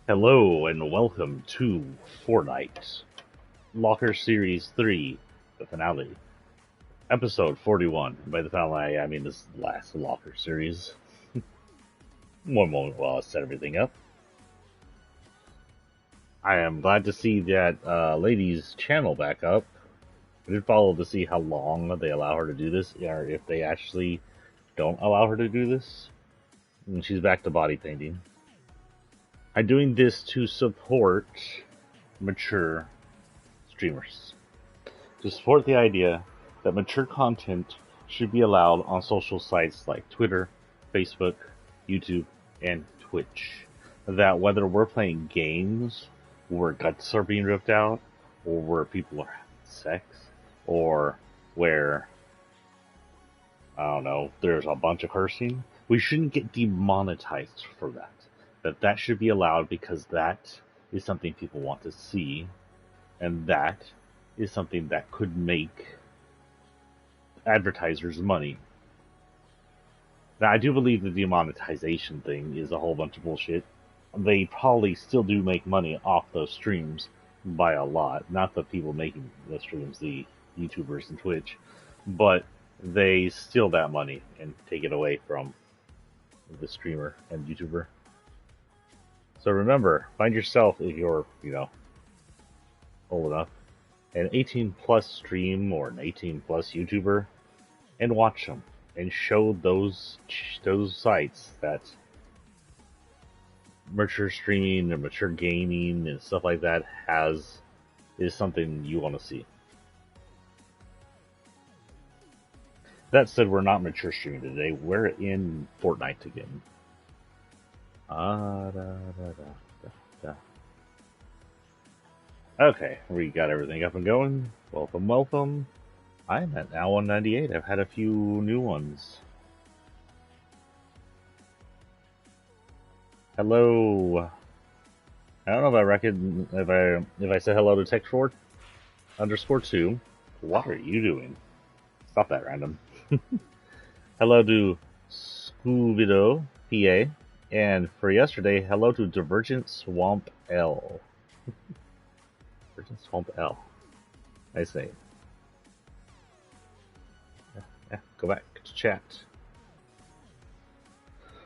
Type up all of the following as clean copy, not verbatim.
Hello and welcome to Fortnite Locker Series 3, the finale. Episode 41. By the finale, I mean this last Locker Series. One moment while I set everything up. I am glad to see that lady's channel back up. I did follow to see how long they allow her to do this, or if they actually don't allow her to do this. And she's back to body painting. I'm doing this to support mature streamers. To support the idea that mature content should be allowed on social sites like Twitter, Facebook, YouTube, and Twitch. That whether we're playing games where guts are being ripped out, or where people are having sex, or where, I don't know, there's a bunch of cursing, we shouldn't get demonetized for that. That should be allowed because that is something people want to see, and that is something that could make advertisers money. Now, I do believe the demonetization thing is a whole bunch of bullshit. They probably still do make money off those streams by a lot. Not the people making the streams, the YouTubers and Twitch, but they steal that money and take it away from the streamer and YouTuber. So remember, find yourself, if you're, old enough, an 18 plus stream or an 18 plus YouTuber, and watch them and show those sites that mature streaming and mature gaming and stuff like that is something you want to see. That said, we're not mature streaming today. We're in Fortnite again. Okay, we got everything up and going. Welcome, welcome. I'm at now 198. I've had a few new ones. Hello. I don't know if I said hello to Tech4_2. What are you doing? Stop that, random. Hello to Scoobido PA. And for yesterday, hello to Divergent Swamp L. Divergent Swamp L. Nice name. Yeah, go back to chat.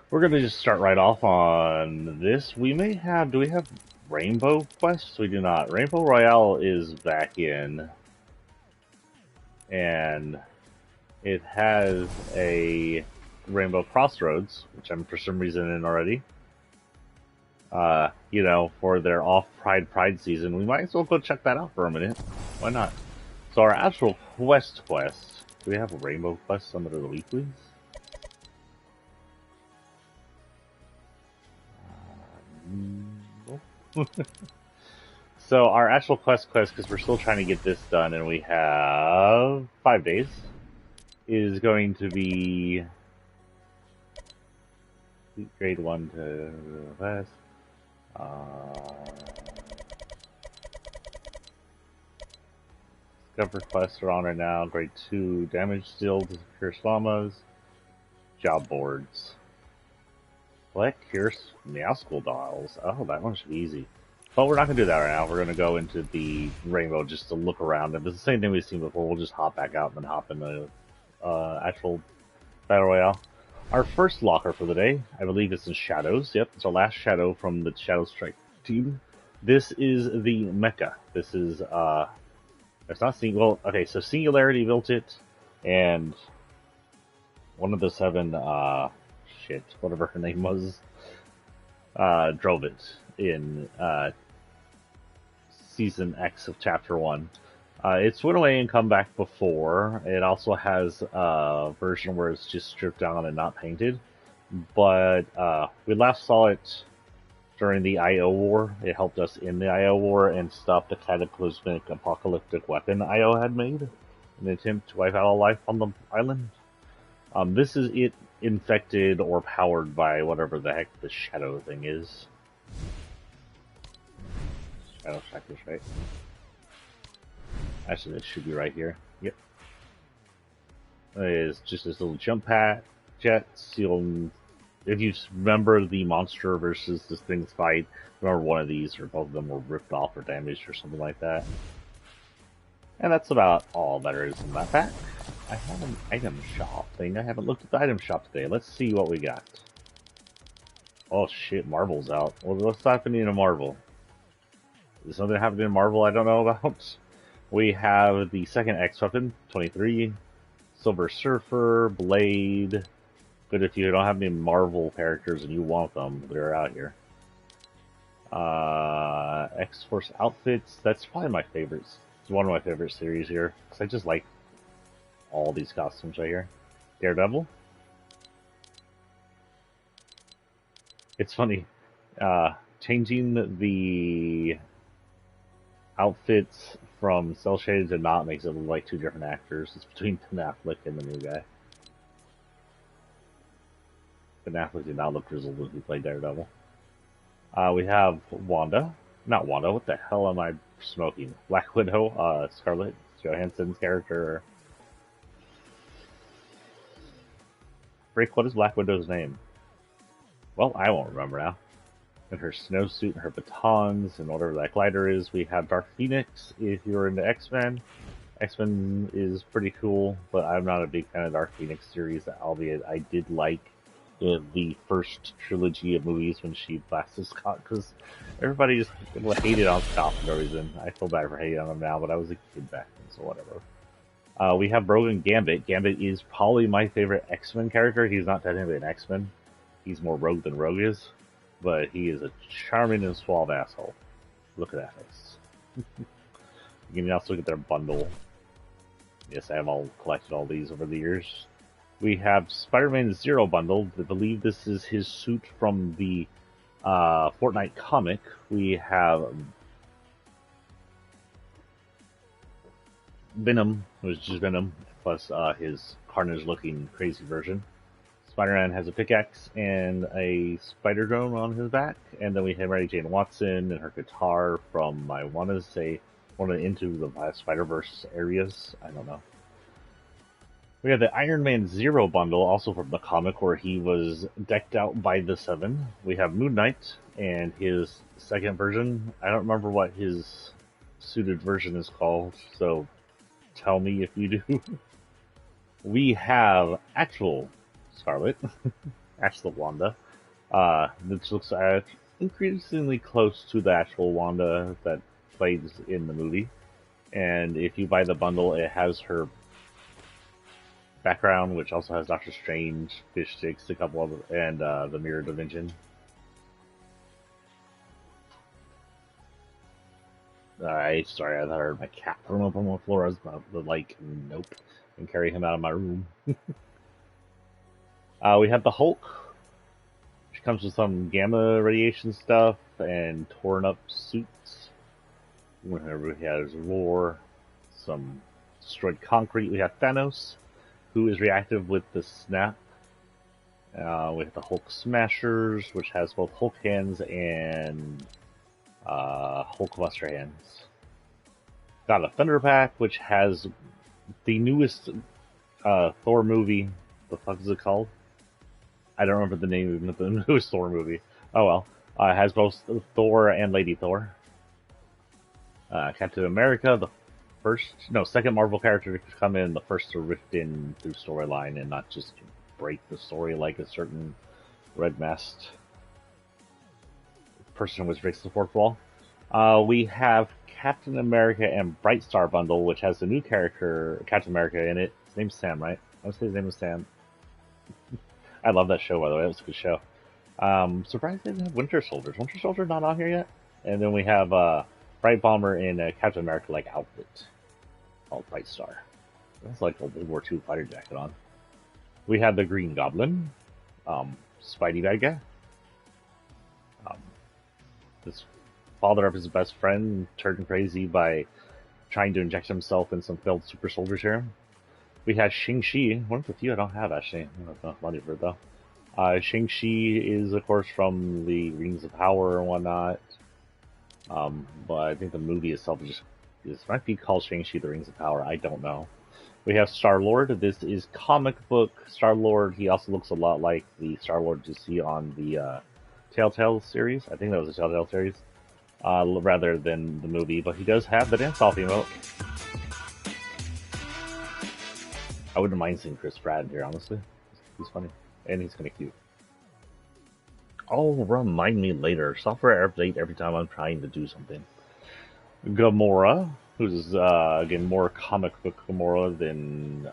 We're gonna just start right off on this. Do we have Rainbow Quests? We do not. Rainbow Royale is back in. And it has a Rainbow Crossroads, which I'm for some reason in already. For their off Pride season, we might as well go check that out for a minute. Why not? So our actual quest. Do we have a Rainbow Quest under the weeklies? So our actual quest, because we're still trying to get this done, and we have 5 days, is going to be grade 1 to West. Discover quests are on right now. Grade 2 damage deal to secure llamas. Job boards. Collect Pierce Meow School dolls. Oh, that one should be easy. But we're not going to do that right now. We're going to go into the Rainbow just to look around. If it's the same thing we've seen before, we'll just hop back out and then hop in the actual Battle Royale. Our first locker for the day, I believe it's in Shadows. Yep, it's our last Shadow from the Shadow Strike team. This is the Mecha. This is, it's not single. Okay, so Singularity built it, and one of the 7, whatever her name was, drove it in Season X of Chapter 1. It's went away and come back before. It also has a version where it's just stripped down and not painted. But we last saw it during the IO War. It helped us in the IO War and stop the cataclysmic apocalyptic weapon IO had made in an attempt to wipe out all life on the island. This is it infected or powered by whatever the heck the shadow thing is. Shadow Strikers, right? Actually, it should be right here. Yep. It is just this little jump jet, sealed if you remember the monster versus this thing's fight, remember one of these or both of them were ripped off or damaged or something like that. And that's about all there is in that pack. I have an item shop thing. I haven't looked at the item shop today. Let's see what we got. Oh shit, Marvel's out. Well, what's happening in Marvel? Is something happening in Marvel I don't know about? We have the second X weapon, 23, Silver Surfer, Blade. But if you don't have any Marvel characters and you want them, they're out here. X-Force outfits. That's probably my favorites. It's one of my favorite series here because I just like all these costumes right here. Daredevil. It's funny. Changing the outfits from cel shaded to not makes it look like two different actors. It's between Ben Affleck and the new guy. Ben Affleck did not look grizzled when he played Daredevil. We have Wanda. Not Wanda, what the hell am I smoking? Black Widow, Scarlett Johansson's character. Frick, what is Black Widow's name? Well, I won't remember now. And her snowsuit and her batons and whatever that glider is. We have Dark Phoenix if you're into X-Men. X-Men is pretty cool, but I'm not a big fan of Dark Phoenix series, albeit I did like the first trilogy of movies when she blasted Scott, because everybody just hated on Scott for no reason. I feel bad for hating on him now, but I was a kid back then, so whatever. We have Rogue Gambit. Gambit is probably my favorite X-Men character. He's not technically an X-Men. He's more Rogue than Rogue is, but he is a charming and suave asshole. Look at that face. You can also get their bundle. Yes, I have all collected all these over the years. We have Spider-Man Zero bundle. I believe this is his suit from the Fortnite comic. We have Venom, which is just Venom, plus his Carnage-looking crazy version. Spider-Man has a pickaxe and a spider drone on his back, and then we have Mary Jane Watson and her guitar from, I want to say, one of the Into the Spider-Verse areas. I don't know. We have the Iron Man Zero bundle, also from the comic, where he was decked out by the Seven. We have Moon Knight and his second version. I don't remember what his suited version is called, so tell me if you do. We have actual Scarlet, actual Wanda, which looks increasingly close to the actual Wanda that plays in the movie. And if you buy the bundle, it has her background, which also has Doctor Strange, Fish Sticks, a couple of, and the Mirror Dimension. Sorry, I thought I heard my cat throw up on the floor. I was about to, like, nope, and carry him out of my room. We have the Hulk, which comes with some gamma radiation stuff and torn up suits. Whenever he has roar, some destroyed concrete. We have Thanos, who is reactive with the snap. We have the Hulk Smashers, which has both Hulk hands and Hulkbuster hands. Got a Thunder Pack, which has the newest Thor movie. The fuck is it called? I don't remember the name of the newest Thor movie. Oh well. It has both Thor and Lady Thor. Captain America, second Marvel character to come in, the first to rift in through storyline and not just break the story like a certain red masked person which breaks the fourth wall. We have Captain America and Bright Star bundle, which has the new character Captain America in it. His name's Sam, right? I would say his name is Sam. I love that show, by the way. It was a good show. Surprised they didn't have Winter Soldier. Is Winter Soldier not on here yet? And then we have Bright Bomber in a Captain America-like outfit called Bright Star. That's like a World War II fighter jacket on. We have the Green Goblin, Spidey bad guy. This father of his best friend turned crazy by trying to inject himself in some failed super soldier serum. We have Shang-Chi, one of the few I don't have actually. I don't know money for it though. Shang-Chi is of course from the Rings of Power and whatnot. But I think the movie itself might be called Shang-Chi the Rings of Power. I don't know. We have Star-Lord. This is comic book Star-Lord. He also looks a lot like the Star-Lord you see on the Telltale series. I think that was a Telltale series, rather than the movie. But he does have the dance-off emote. I wouldn't mind seeing Chris Pratt here, honestly. He's funny. And he's kind of cute. Oh, remind me later. Software update every time I'm trying to do something. Gamora, who's again more comic book Gamora than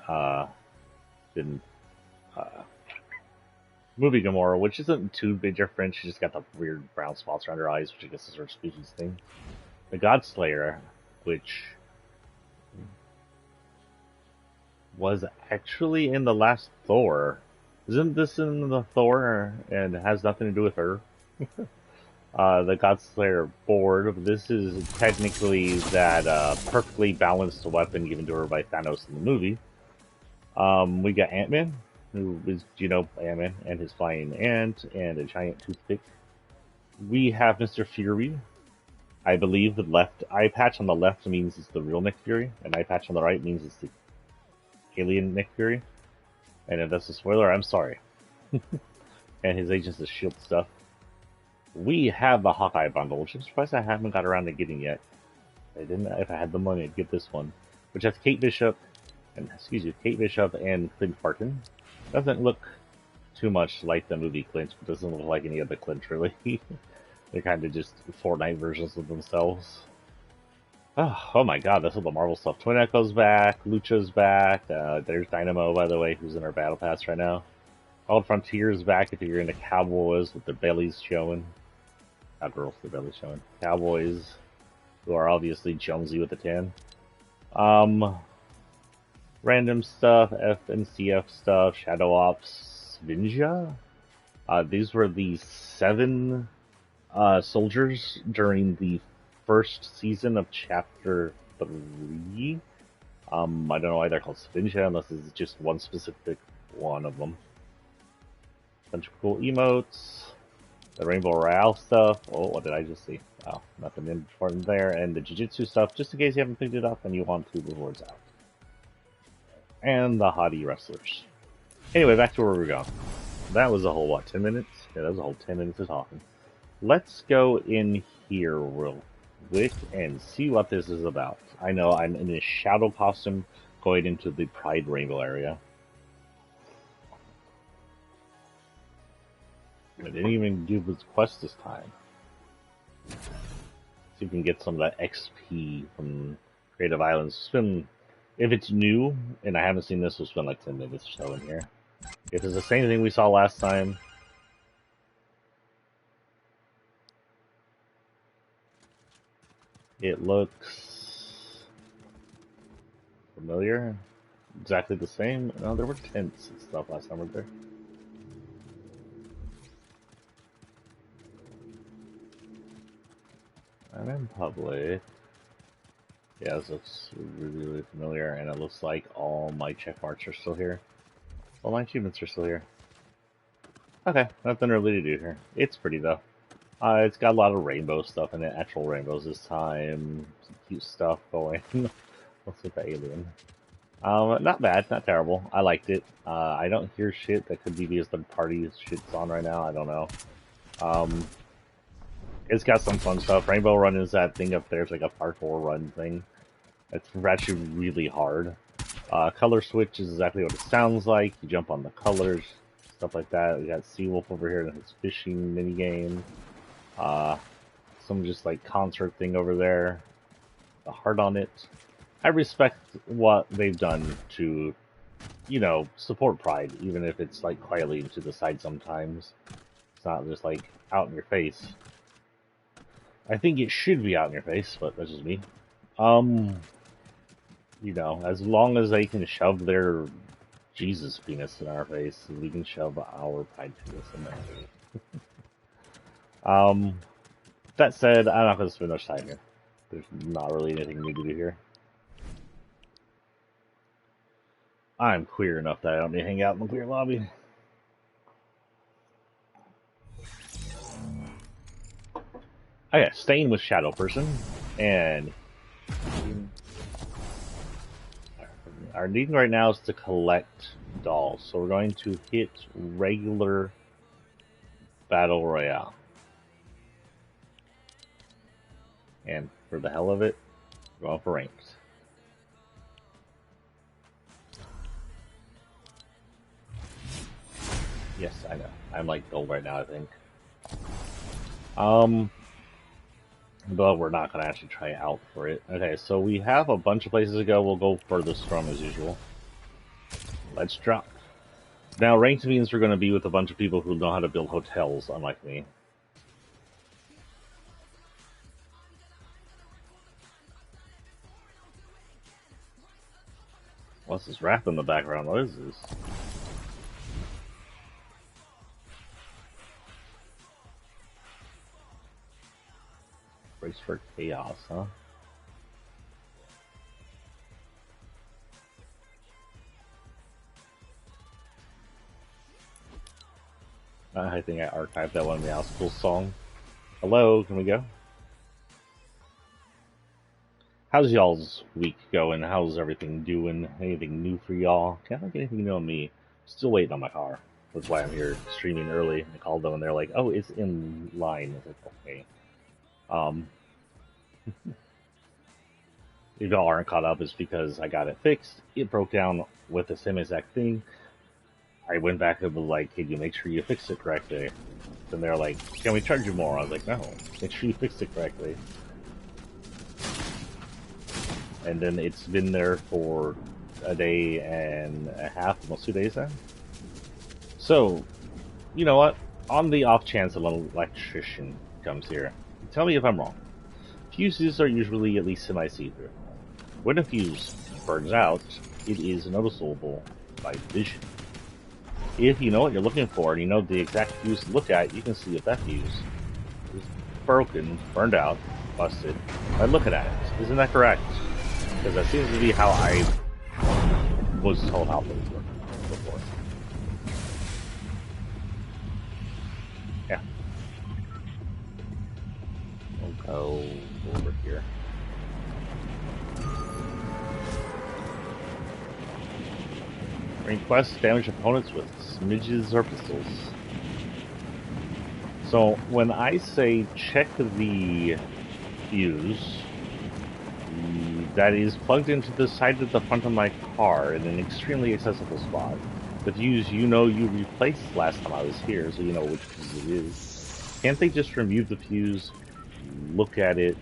movie Gamora, which isn't too big different. She just got the weird brown spots around her eyes, which I guess is her species thing. The Godslayer, which was actually in the last Thor. Isn't this in the Thor and it has nothing to do with her? The Godslayer board. This is technically that perfectly balanced weapon given to her by Thanos in the movie. We got Ant-Man, who is, Ant-Man and his flying ant and a giant toothpick. We have Mr. Fury. I believe the left eye patch on the left means it's the real Nick Fury, and eye patch on the right means it's the alien Nick Fury. And if that's a spoiler, I'm sorry. And his Agents of S.H.I.E.L.D. stuff. We have the Hawkeye bundle, which I'm surprised I haven't got around to getting yet. If I had the money, I'd get this one, which has Kate Bishop and Clint Barton. Doesn't look too much like the movie Clint, but doesn't look like any of the Clint really. They're kind of just Fortnite versions of themselves. Oh my god, that's all the Marvel stuff. Twin Echo's back, Lucha's back, there's Dynamo, by the way, who's in our Battle Pass right now. Old Frontier's back if you're into cowboys with their bellies showing. Not girls, their bellies showing. Cowboys, who are obviously Jonesy with the 10. Random stuff, FNCF stuff, Shadow Ops, Ninja. These were the 7 soldiers during the first season of Chapter 3. I don't know why they're called Svinja unless it's just one specific one of them. Bunch of cool emotes. The Rainbow Royale stuff. Oh, what did I just see? Oh, nothing important there. And the Jiu-Jitsu stuff, just in case you haven't picked it up and you want to before it's out. And the Hottie Wrestlers. Anyway, back to where we're going. That was a whole, 10 minutes? Yeah, that was a whole 10 minutes of talking. Let's go in here real quick and see what this is about. I know I'm in a shadow costume going into the Pride Rainbow area. I didn't even do this quest this time. See if you can get some of that XP from Creative Islands. If it's new, and I haven't seen this, we'll spend like 10 minutes or so in here. If it's the same thing we saw last time, it looks familiar. Exactly the same. No, there were tents and stuff last time, weren't there? I'm in public. Yeah, this looks really, really familiar, and it looks like all my check marks are still here. All my achievements are still here. Okay, nothing really to do here. It's pretty though. It's got a lot of rainbow stuff in it, actual rainbows this time. Some cute stuff going. Let's look at the alien. Not bad, not terrible. I liked it. I don't hear shit that could be because the party shit's on right now. I don't know. It's got some fun stuff. Rainbow Run is that thing up there. It's like a parkour run thing. It's actually really hard. Color switch is exactly what it sounds like. You jump on the colors, stuff like that. We got Seawolf over here in his fishing mini game. Some just like concert thing over there. The heart on it. I respect what they've done to, support Pride, even if it's like quietly to the side sometimes. It's not just like out in your face. I think it should be out in your face, but that's just me. As long as they can shove their Jesus penis in our face, we can shove our Pride penis in there. That said, I'm not going to spend much time here. There's not really anything new to do here. I'm queer enough that I don't need to hang out in the queer lobby. Okay, staying with Shadow Person, and our need right now is to collect dolls. So we're going to hit regular Battle Royale. And for the hell of it, we're going for ranked. Yes, I know. I'm like gold right now, I think. But we're not going to actually try out for it. Okay, so we have a bunch of places to go. We'll go furthest from as usual. Let's drop. Now, ranked means we're going to be with a bunch of people who know how to build hotels, unlike me. What's this rap in the background? What is this? Brace for chaos, huh? I think I archived that one Meow School song. Hello, can we go? How's y'all's week going? How's everything doing? Anything new for y'all? Can't think anything new on me. Still waiting on my car. That's why I'm here streaming early. I called them and they're like, "Oh, it's in line." I was like, "Okay." If y'all aren't caught up, it's because I got it fixed. It broke down with the same exact thing. I went back and was like, "Can you make sure you fix it correctly?" And they're like, "Can we charge you more?" I was like, "No, make sure you fix it correctly." And then it's been there for a day and a half, almost 2 days now. So, you know what? On the off chance an electrician comes here, tell me if I'm wrong. Fuses are usually at least semi-see-through. When a fuse burns out, it is noticeable by vision. If you know what you're looking for and you know the exact fuse to look at, you can see if that fuse is broken, burned out, busted, by looking at it. Isn't that correct? Because that seems to be how I was told how things work before. Yeah. We'll go over here. Request damage opponents with smidges or pistols. So when I say check the fuse that is plugged into the side of the front of my car in an extremely accessible spot, the fuse you know you replaced last time I was here, so you know which fuse it is, can't they just remove the fuse, look at it,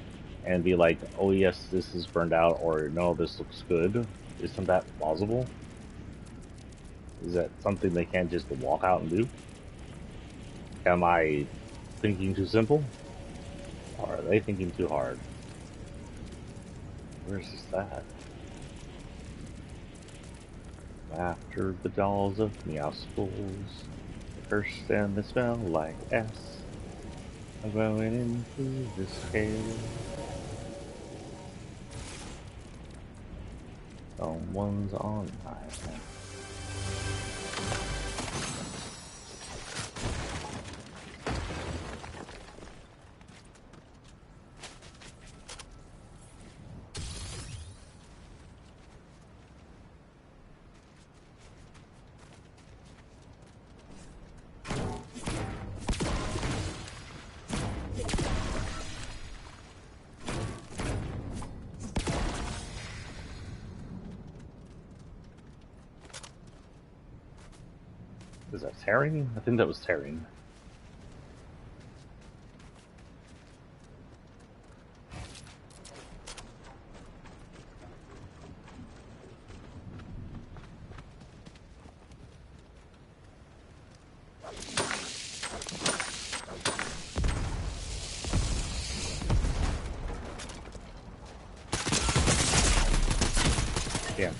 and be like, "Oh yes, this is burned out," or "No, this looks good"? Isn't that plausible? Is that something they can't just walk out and do? Am I thinking too simple? Or are they thinking too hard? Where's this at? After the dolls of Meow Schools, the first and the smell like S. I'm going into the scale. Someone's on my head. Is that tearing? I think that was tearing. Yeah.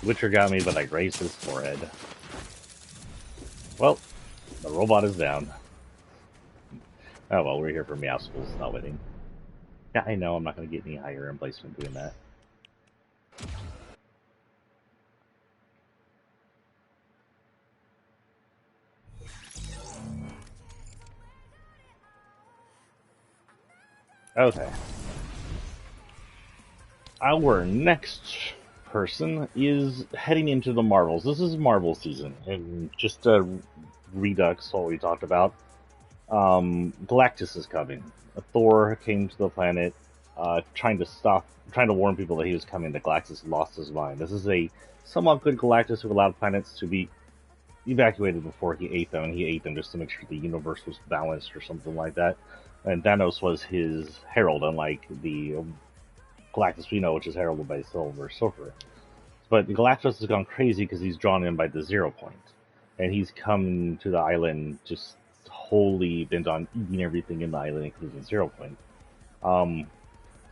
Witcher got me, but I grazed his forehead. Well, the robot is down. Oh well, we're here for Meow Schools, not winning. Yeah, I know, I'm not going to get any higher in placement doing that. Okay. Our next person is heading into the Marvels. This is Marvel season, and just a redux what we talked about. Galactus is coming. Thor came to the planet, trying to warn people that he was coming. That Galactus lost his mind. This is a somewhat good Galactus who allowed planets to be evacuated before he ate them, and he ate them just to make sure the universe was balanced or something like that. And Thanos was his herald, unlike the Galactus we know, which is heralded by Silver Surfer. But Galactus has gone crazy because he's drawn in by the 0 point. And he's come to the island just wholly bent on eating everything in the island, including 0 point.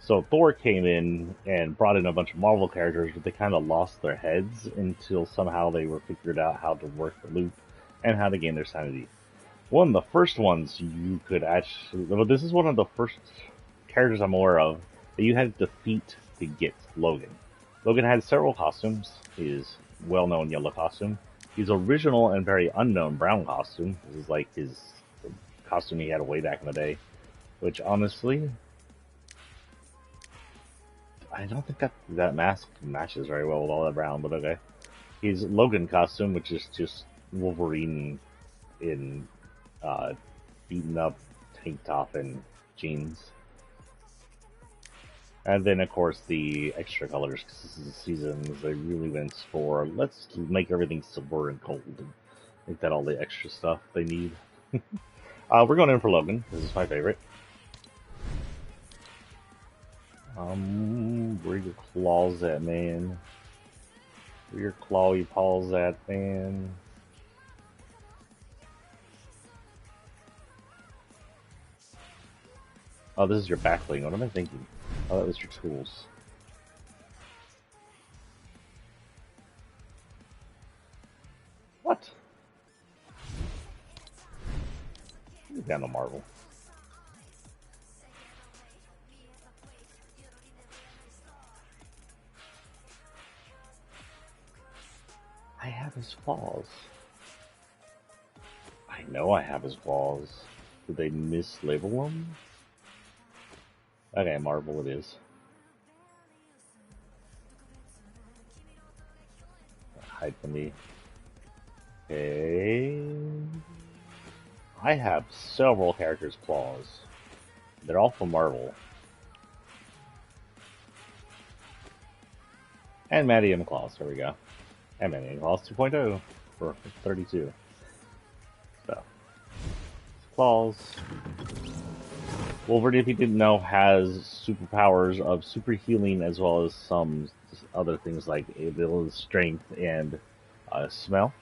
So Thor came in and brought in a bunch of Marvel characters, but they kind of lost their heads until somehow they were figured out how to work the loop and how to gain their sanity. One of the first ones you could actually... Well, this is one of the first characters I'm aware of that you had to defeat to get Logan. Logan had several costumes. His well-known yellow costume. His original and very unknown brown costume. This is like his costume he had way back in the day. Which, honestly, I don't think that mask matches very well with all that brown, but okay. His Logan costume, which is just Wolverine in beaten up tank top and jeans. And then, of course, the extra colors, because this is the seasons they really went for, let's make everything silver and gold and make that all the extra stuff they need. We're going in for Logan. This is my favorite. Where your claws at, man? Where your clawy paws at, man? Oh, this is your backbling. What am I thinking? Oh, that was your tools. What? You're down to Marvel. I have his flaws. I know I have his flaws. Did they mislabel them? Okay, Marvel it is. Hide from me. Okay. I have several characters' claws. They're all from Marvel. And Madium Claws, there we go. And Madium Claws 2.0 for 32. So, claws. Wolverine, if you didn't know, has superpowers of super healing as well as some other things like ability, strength, and smell.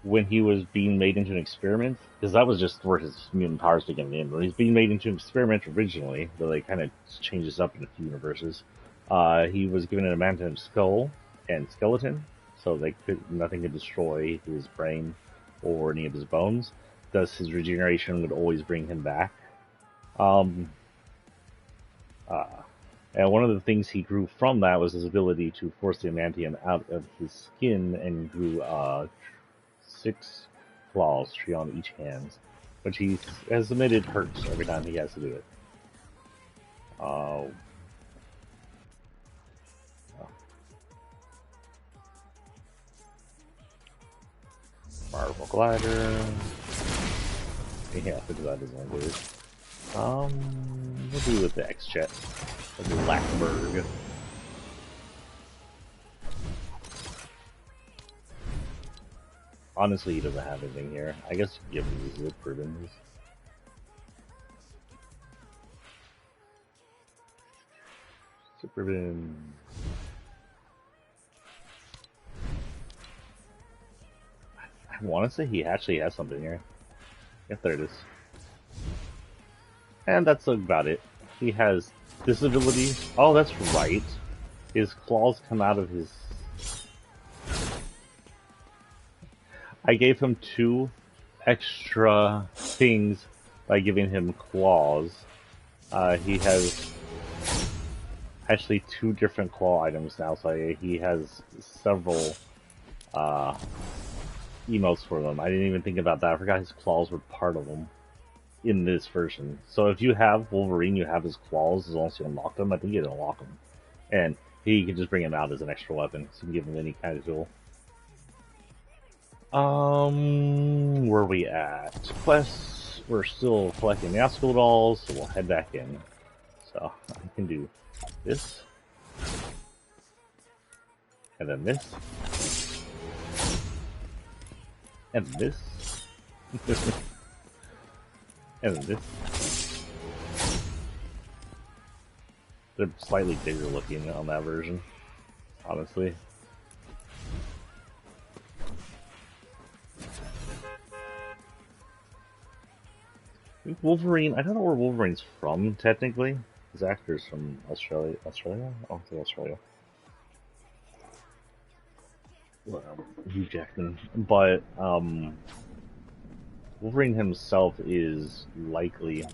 When he was being made into an experiment, because that was just where his mutant powers began in. When he's being made into an experiment originally, though they kind of changes up in a few universes, he was given an adamantium skull and skeleton, so nothing could destroy his brain or any of his bones. Thus, his regeneration would always bring him back. And one of the things he grew from that was his ability to force the adamantium out of his skin, and grew 6 claws, 3 on each hand, which he has admitted hurts every time he has to do it. Marble glider. Yeah, because that doesn't do it. We'll do with the X-Jet. The Blackberg. Honestly, he doesn't have anything here. I guess you can give him these zip ribbons. Zip ribbon. I want to say he actually has something here. Yep, there it is. And that's about it. He has this ability. Oh, that's right. His claws come out of his... I gave him 2 extra things by giving him claws. He has actually 2 different claw items now, so he has several emotes for them. I didn't even think about that. I forgot his claws were part of them in this version. So if you have Wolverine, you have his claws, as long as you unlock them. I think you unlock them. And He can just bring him out as an extra weapon, so you can give him any kind of tool. Where are we at? Quests, we're still collecting the school dolls, so we'll head back in. So, I can do this. And then this. And this. And then this. They're slightly bigger looking on that version, honestly. Wolverine, I don't know where Wolverine's from, technically. His actor's from Australia. Australia? I don't think Australia. Well, Hugh Jackman. But, Wolverine himself is likely...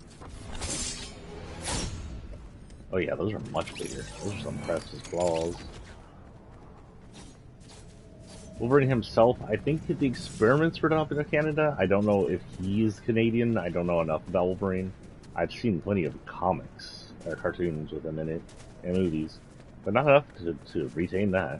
Oh yeah, those are much bigger. Those are some precious claws. Wolverine himself, I think the experiments were done up in Canada. I don't know if he's Canadian. I don't know enough about Wolverine. I've seen plenty of comics or cartoons with him in it and movies, but not enough to retain that.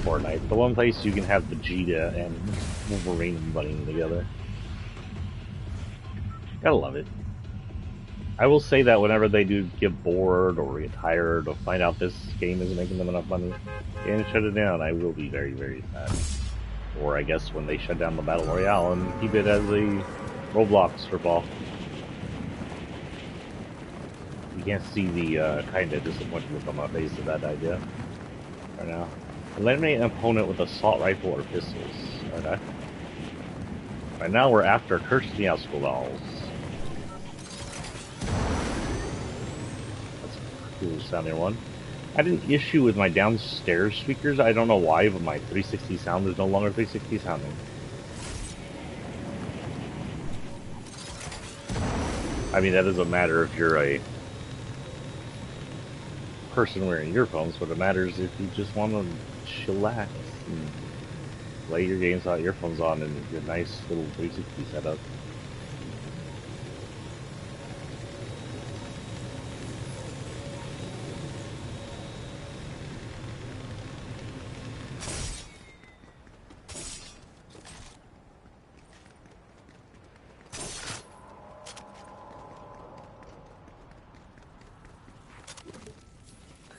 Fortnite, the one place you can have Vegeta and Wolverine running together. Gotta love it. I will say that whenever they do get bored or get tired or find out this game isn't making them enough money and shut it down, I will be very, very sad. Or I guess when they shut down the Battle Royale and keep it as a Roblox ripoff. You can't see the kind of disappointment on my face of that idea right now. Eliminate an opponent with assault rifle or pistols. Okay. Right now we're after Curse of the School Dolls. That's a cool sounding one. I had an issue with my downstairs speakers. I don't know why, but my 360 sound is no longer 360 sounding. I mean, that doesn't matter if you're a person wearing earphones, but it matters if you just want to chillax and play your games without earphones on and your nice little 360 setup.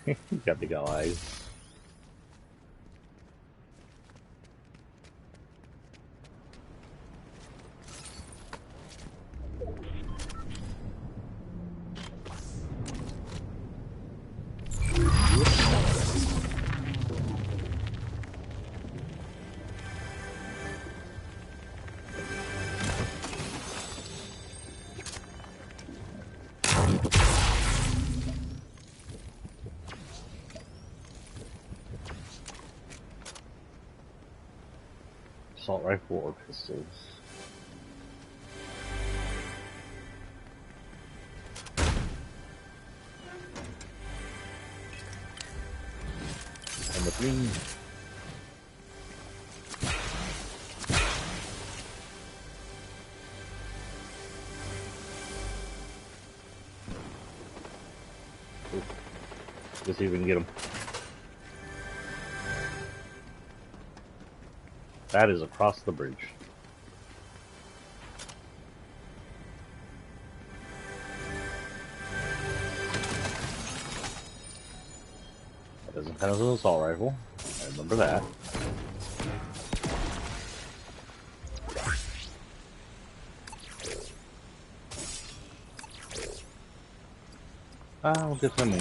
You got big eyes. Assault rifle or pistols. And the green. Let's see if we can get him. That is across the bridge. That doesn't count as an assault rifle. I remember that. I'll get some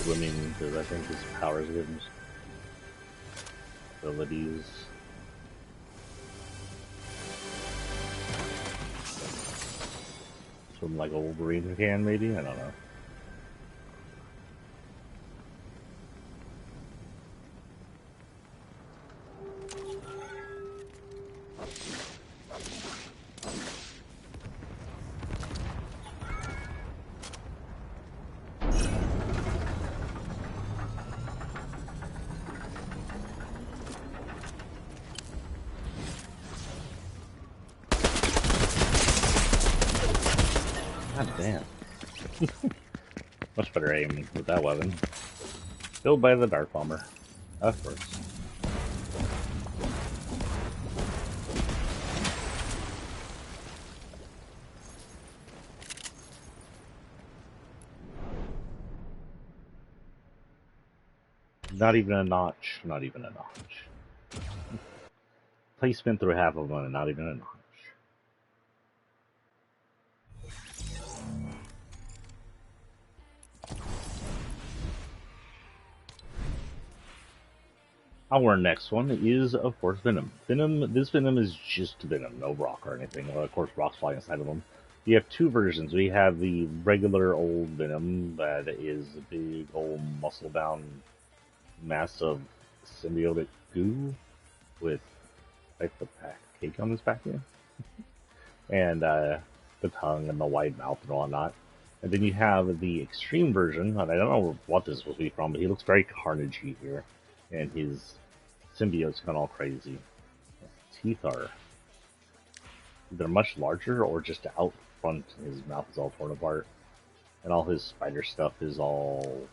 swimming because I think his powers give him abilities. Swim like a Wolverine can, maybe? I don't know. damn. Much better aim with that weapon. Built by the Dark Bomber. Of course. Not even a notch. Not even a notch. Placement through half of one and not even a notch. Our next one is, of course, Venom. This Venom is just Venom, no rock or anything. Well, of course, rocks fly inside of them. You have two versions. We have the regular old Venom that is a big old muscle-bound mass of symbiotic goo with like the cake on his back end, and the tongue and the wide mouth and whatnot. And then you have the extreme version, and I don't know what this is supposed to be from, but he looks very carnagey here, and his symbiote's gone all crazy. His teeth are either much larger or just out front. His mouth is all torn apart, and all his spider stuff is all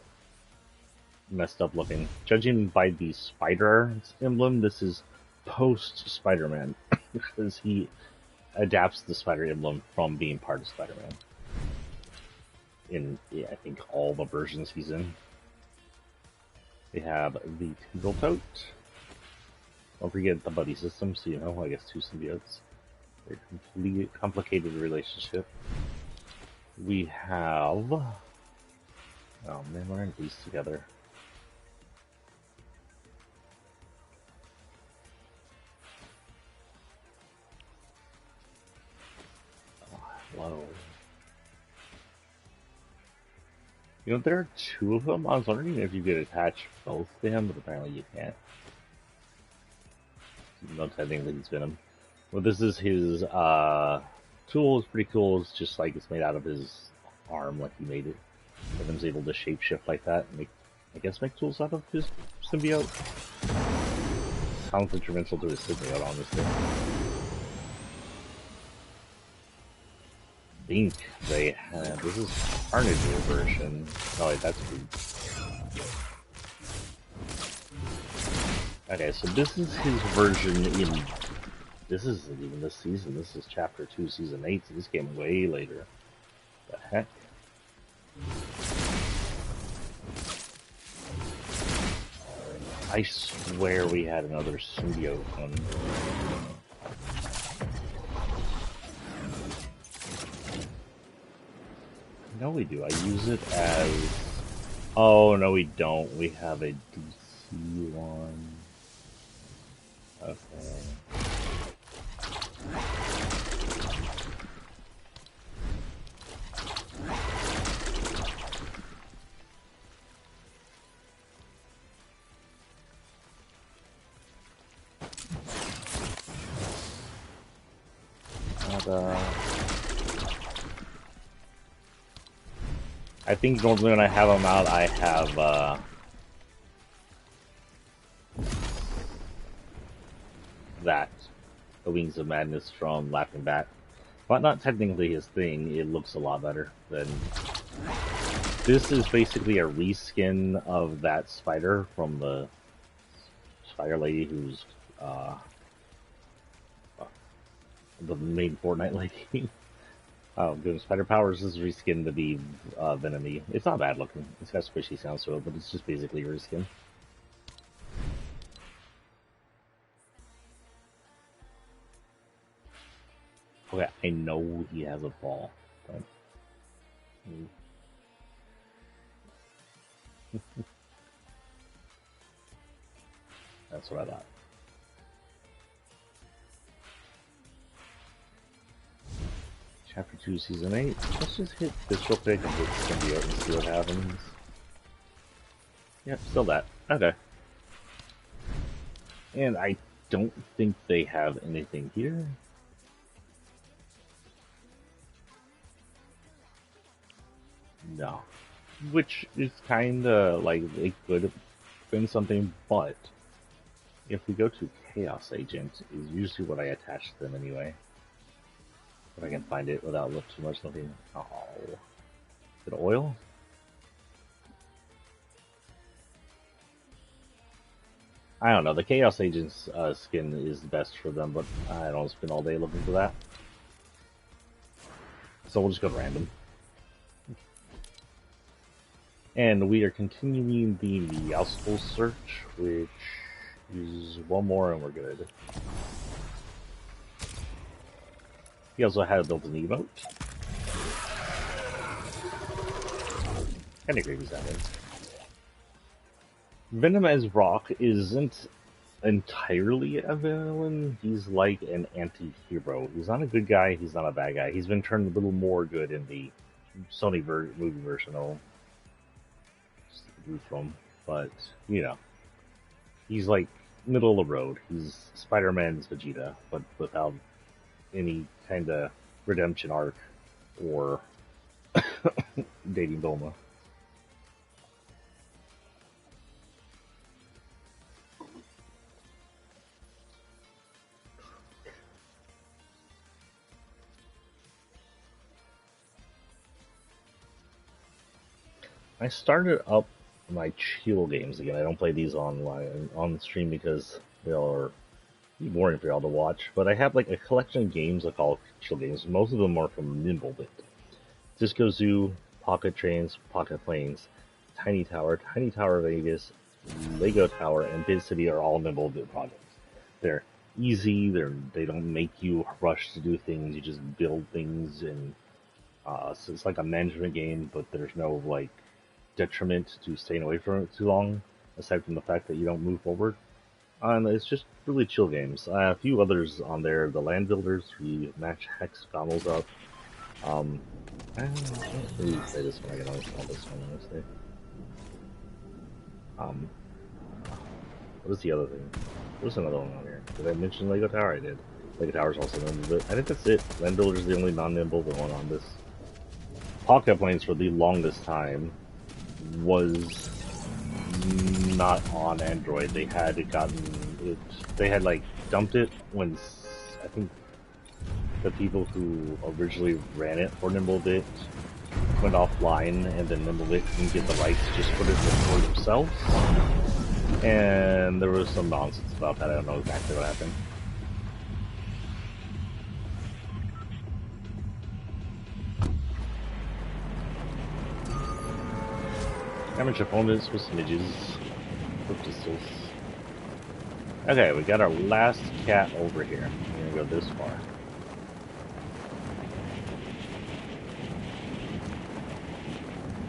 messed up looking. Judging by the spider emblem, this is post Spider-Man because he adapts the spider emblem from being part of Spider-Man in, yeah, I think all the versions he's in. We have the Tendril Tote. Don't forget the buddy system, so you know, I guess two symbiotes. Very complete, complicated relationship. We have... oh man, we're in these together. Whoa. You know, there are two of them. I was wondering if you could attach both to him, but apparently you can't. No, technically he's Venom. Well, this is his tool. Is pretty cool. It's just like it's made out of his arm, like he made it. Venom's able to shapeshift like that and make tools out of his symbiote. Sounds instrumental to his symbiote, honestly. I think they have, this is Carnage version. Oh wait, that's good. Okay, so this is his version in, this isn't even this season, this is Chapter 2, Season 8, so this came way later. The heck? I swear we had another symbiote one. No, we do. I use it as... oh, no, we don't. We have a DC one. Okay. I think normally when I have them out, I have the Wings of Madness from Laughing Bat, but not technically his thing. It looks a lot better than. This is basically a reskin of that spider from the Spider Lady, who's the main Fortnite lady. Oh, good. Spider Powers is reskinned to be Venom-y. It's not bad looking. It's got squishy sounds to it, but it's just basically a reskin. Okay, I know he has a ball, but... that's what I thought. Chapter 2, Season 8. Let's just hit this real quick and hit symbiote and see what happens. Yep, still that. Okay. And I don't think they have anything here. No. Which is kinda like it could have been something, but if we go to Chaos Agent, is usually what I attach to them anyway. If I can find it without too much looking. Oh, is it oil? I don't know. The Chaos Agent's skin is the best for them, but I don't spend all day looking for that. So we'll just go random. And we are continuing the Meowscles search, which is one more and we're good. He also had built an emote. Kind of creepy sounding. Venom as Rock isn't entirely a villain. He's like an anti-hero. He's not a good guy, he's not a bad guy. He's been turned a little more good in the Sony movie version of him. But, you know, he's like middle of the road. He's Spider-Man's Vegeta, but without any kind of redemption arc or dating Bulma. I started up my chill games again. I don't play these online on stream because they'll be boring for y'all to watch. But I have like a collection of games I call chill games. Most of them are from Nimblebit. Disco Zoo, Pocket Trains, Pocket Planes, Tiny Tower Vegas, Lego Tower, and Bit City are all Nimblebit projects. They're easy. They don't make you rush to do things. You just build things, and so it's like a management game, but there's no like detriment to staying away from it too long, aside from the fact that you don't move forward. And it's just really chill games. A few others on there: the Land Builders, we match hexagonals up. I can't really play this one. I can only call this one, honestly. What is the other thing? There's another one on here. Did I mention Lego Tower? I did. Lego Tower's also nimble, but I think that's it. Land Builder's the only non-nimble one on this. Pocket Planes for the longest time was not on Android. They had they had like dumped it when I think the people who originally ran it for Nimblebit went offline, and then Nimblebit didn't get the rights to just put it for themselves. And there was some nonsense about that. I don't know exactly what happened. Damage opponents with smidges. With pistols. Okay, we got our last cat over here. We're gonna go this far.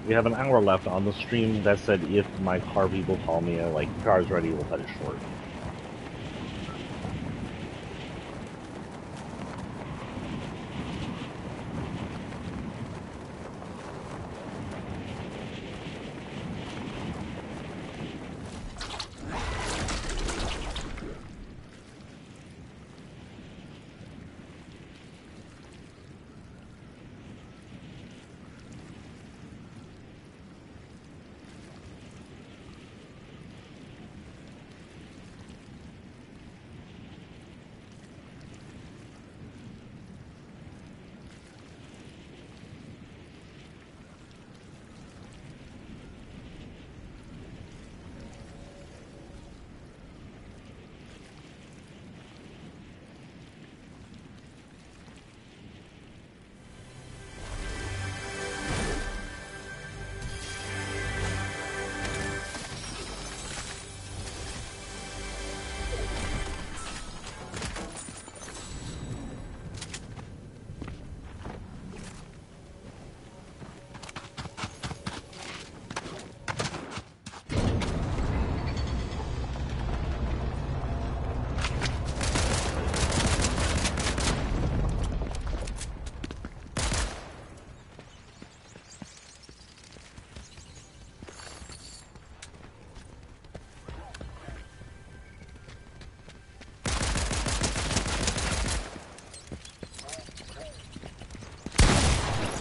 We have an hour left on the stream. That said, if my car people call me, like, car's ready, we'll cut it short.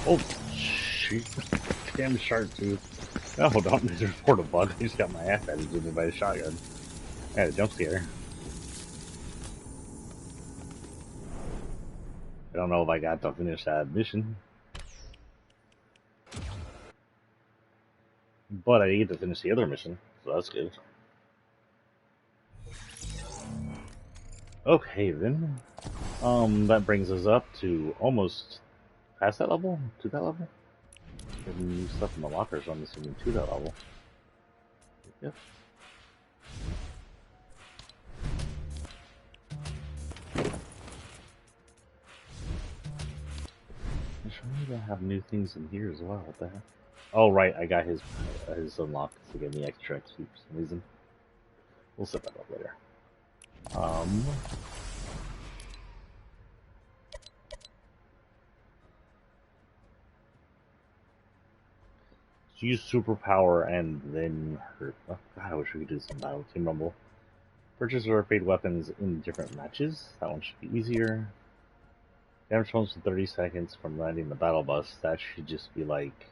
Oh, shoot. Damn shark tooth. No, don't report a bug. I just got my ass handed to me by a shotgun. I had a jump scare. I don't know if I got to finish that mission, but I get to finish the other mission, so that's good. Okay then. That brings us up to almost past that level, to that level. There's new stuff in the lockers, so I'm assuming to that level. Yep. I'm sure maybe I have new things in here as well. What the heck? Oh right, I got his unlocked to give me extra XP for some reason. We'll set that up later. Use superpower and then hurt. Oh god, I wish we could do some battle team rumble. Purchase or upgrade weapons in different matches. That one should be easier. Damage bonus for 30 seconds from landing the battle bus. That should just be like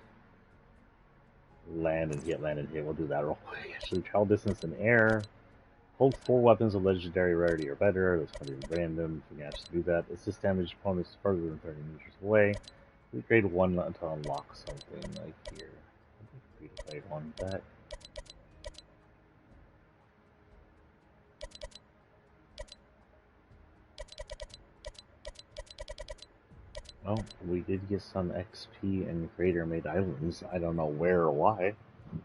land and hit, land and hit. We'll do that real quick. Actually, travel distance in air. Hold 4 weapons of legendary rarity or better. That's going to be random. We can actually do that. Assist damage opponents further than 30 meters away. We grade 1 to unlock something like here. We grade 1 back. Well, we did get some XP and creator made items. I don't know where or why.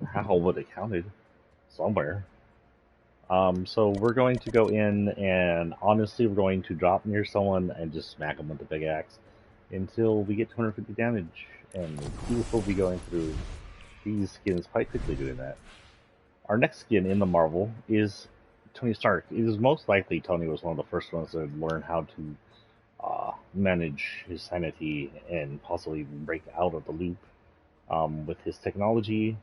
How, but it counted somewhere. So we're going to go in and honestly, we're going to drop near someone and just smack them with the big axe until we get 250 damage. And we will be going through these skins quite quickly doing that. Our next skin in the Marvel is Tony Stark. It is most likely Tony was one of the first ones to learn how to manage his sanity and possibly break out of the loop with his technology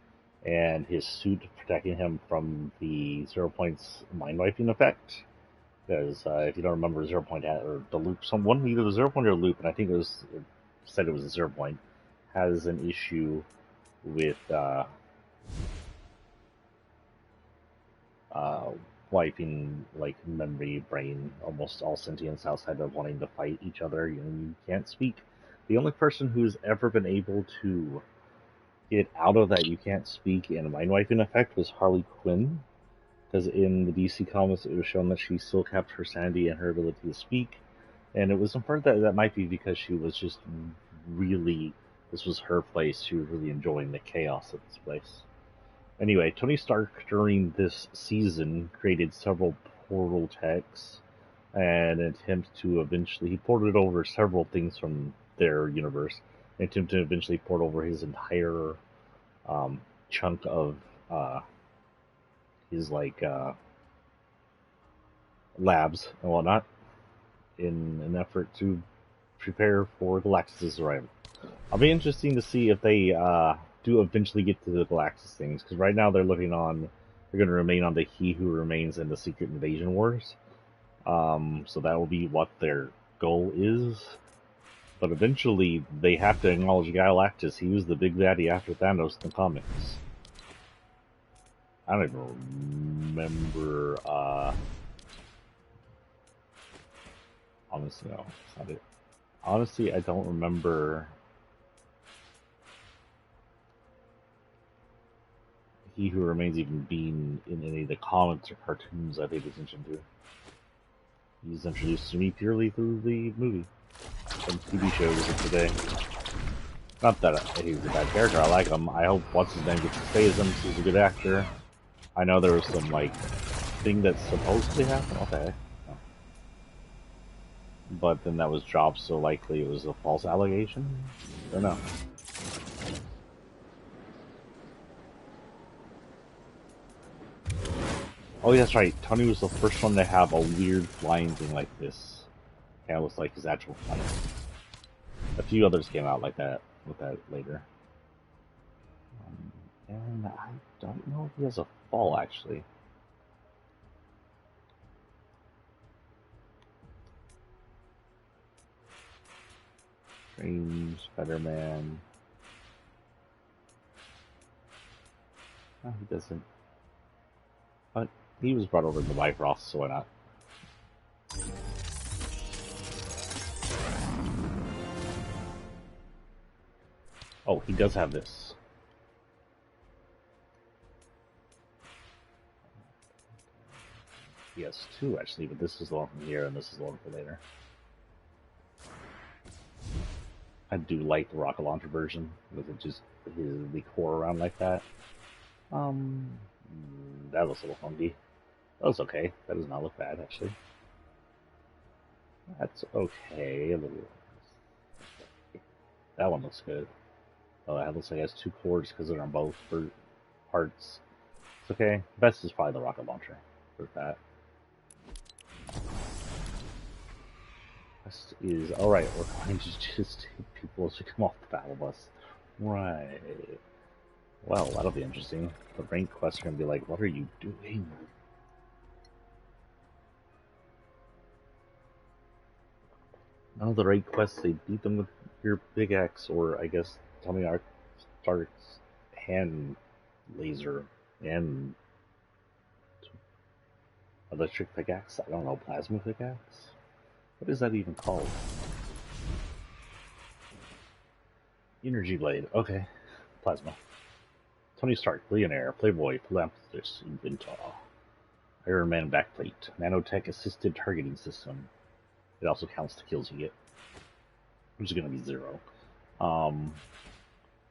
and his suit protecting him from the 0 points mind wiping effect. Because if you don't remember, 0 point or the loop, someone either the 0 point or loop, and I think it said it was a 0 point, has an issue with wiping like memory, brain, almost all sentience outside of wanting to fight each other. You can't speak. The only person who's ever been able to get out of that you can't speak and mind wiping effect was Harley Quinn, because in the DC comics it was shown that she still kept her sanity and her ability to speak, and it was inferred that that might be because she was just really, this was her place. She was really enjoying the chaos of this place. Anyway, Tony Stark during this season created several portal techs and an attempt to eventually, he ported over several things from their universe, and attempt to eventually port over his entire chunk of his labs and whatnot in an effort to prepare for Galactus' arrival. I'll be interesting to see if they do eventually get to the Galactus things, because right now they're looking on, they're going to remain on the He Who Remains and the Secret Invasion Wars. So that will be what their goal is. But eventually they have to acknowledge Galactus. He was the big baddie after Thanos in the comics. I don't even remember, honestly, no, it's not it. Honestly, I don't remember He Who Remains even being in any of the comics or cartoons I paid attention to. He's introduced to me purely through the movie and TV shows of today. Not that he's a bad character, I like him. I hope what's his name gets to stay as him, he's a good actor. I know there was some, thing that supposedly happened. What the heck? Oh. But then that was dropped, so likely it was a false allegation? I don't know. Oh, that's right. Tony was the first one to have a weird flying thing like this. Kind of looks like his actual plane. A few others came out like that, with that later. And I don't know if he has a fall, actually. Strange, Spider-Man. No, he doesn't. But he was brought over in the Bifrost, so why not? Oh, he does have this. He has two, actually, but this is the one from here, and this is the one for later. I do like the rocket launcher version, with it just the core around like that. That looks a little funky. That looks okay. That does not look bad, actually. That's okay. That one looks good. Oh, that looks like it has two cores because they're on both for parts. It's okay. Best is probably the rocket launcher for that. Best is alright. We're going to just take people to come off the battle bus. Right. Well, that'll be interesting. The rank quests are gonna be like, "What are you doing?" None of the raid quests, they beat them with your big axe, or I guess Tommy Stark's hand laser and electric pickaxe. I don't know, plasma pickaxe. What is that even called? Energy blade. Okay, plasma. Tony Stark, billionaire, playboy, philanthropist, inventor. Iron Man backplate, nanotech assisted targeting system. It also counts the kills you get, which is going to be 0.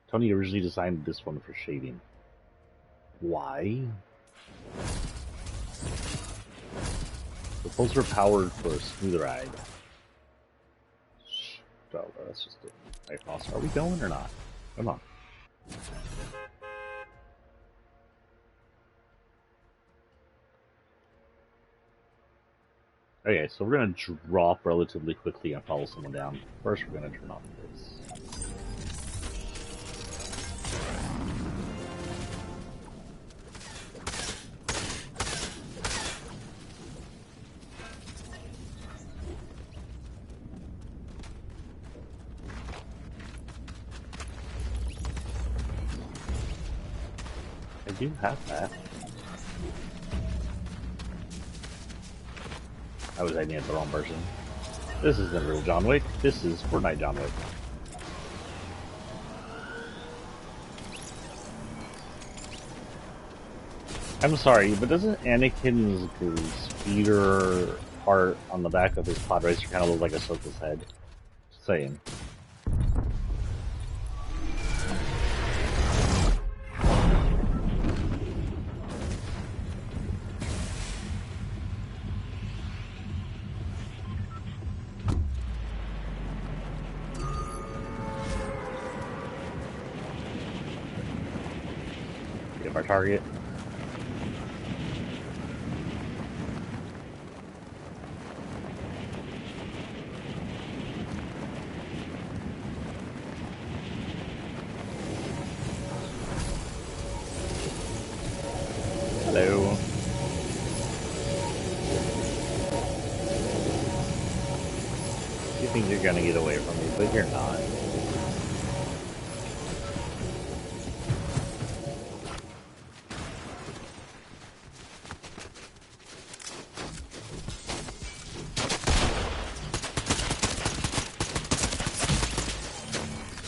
Tony originally designed this one for shading. Why? The pulls are powered for a smoother ride. Oh, that's just it. Right, boss. Are we going or not? Come on. Okay, so we're going to drop relatively quickly and follow someone down. First, we're going to turn off this. I do have that. I was aiming at the wrong version. This isn't real John Wick. This is Fortnite John Wick. I'm sorry, but doesn't Anakin's speeder part on the back of his pod racer kind of look like a circus head? Just saying. Give our target. Hello. You think you're gonna get away from me, but you're not.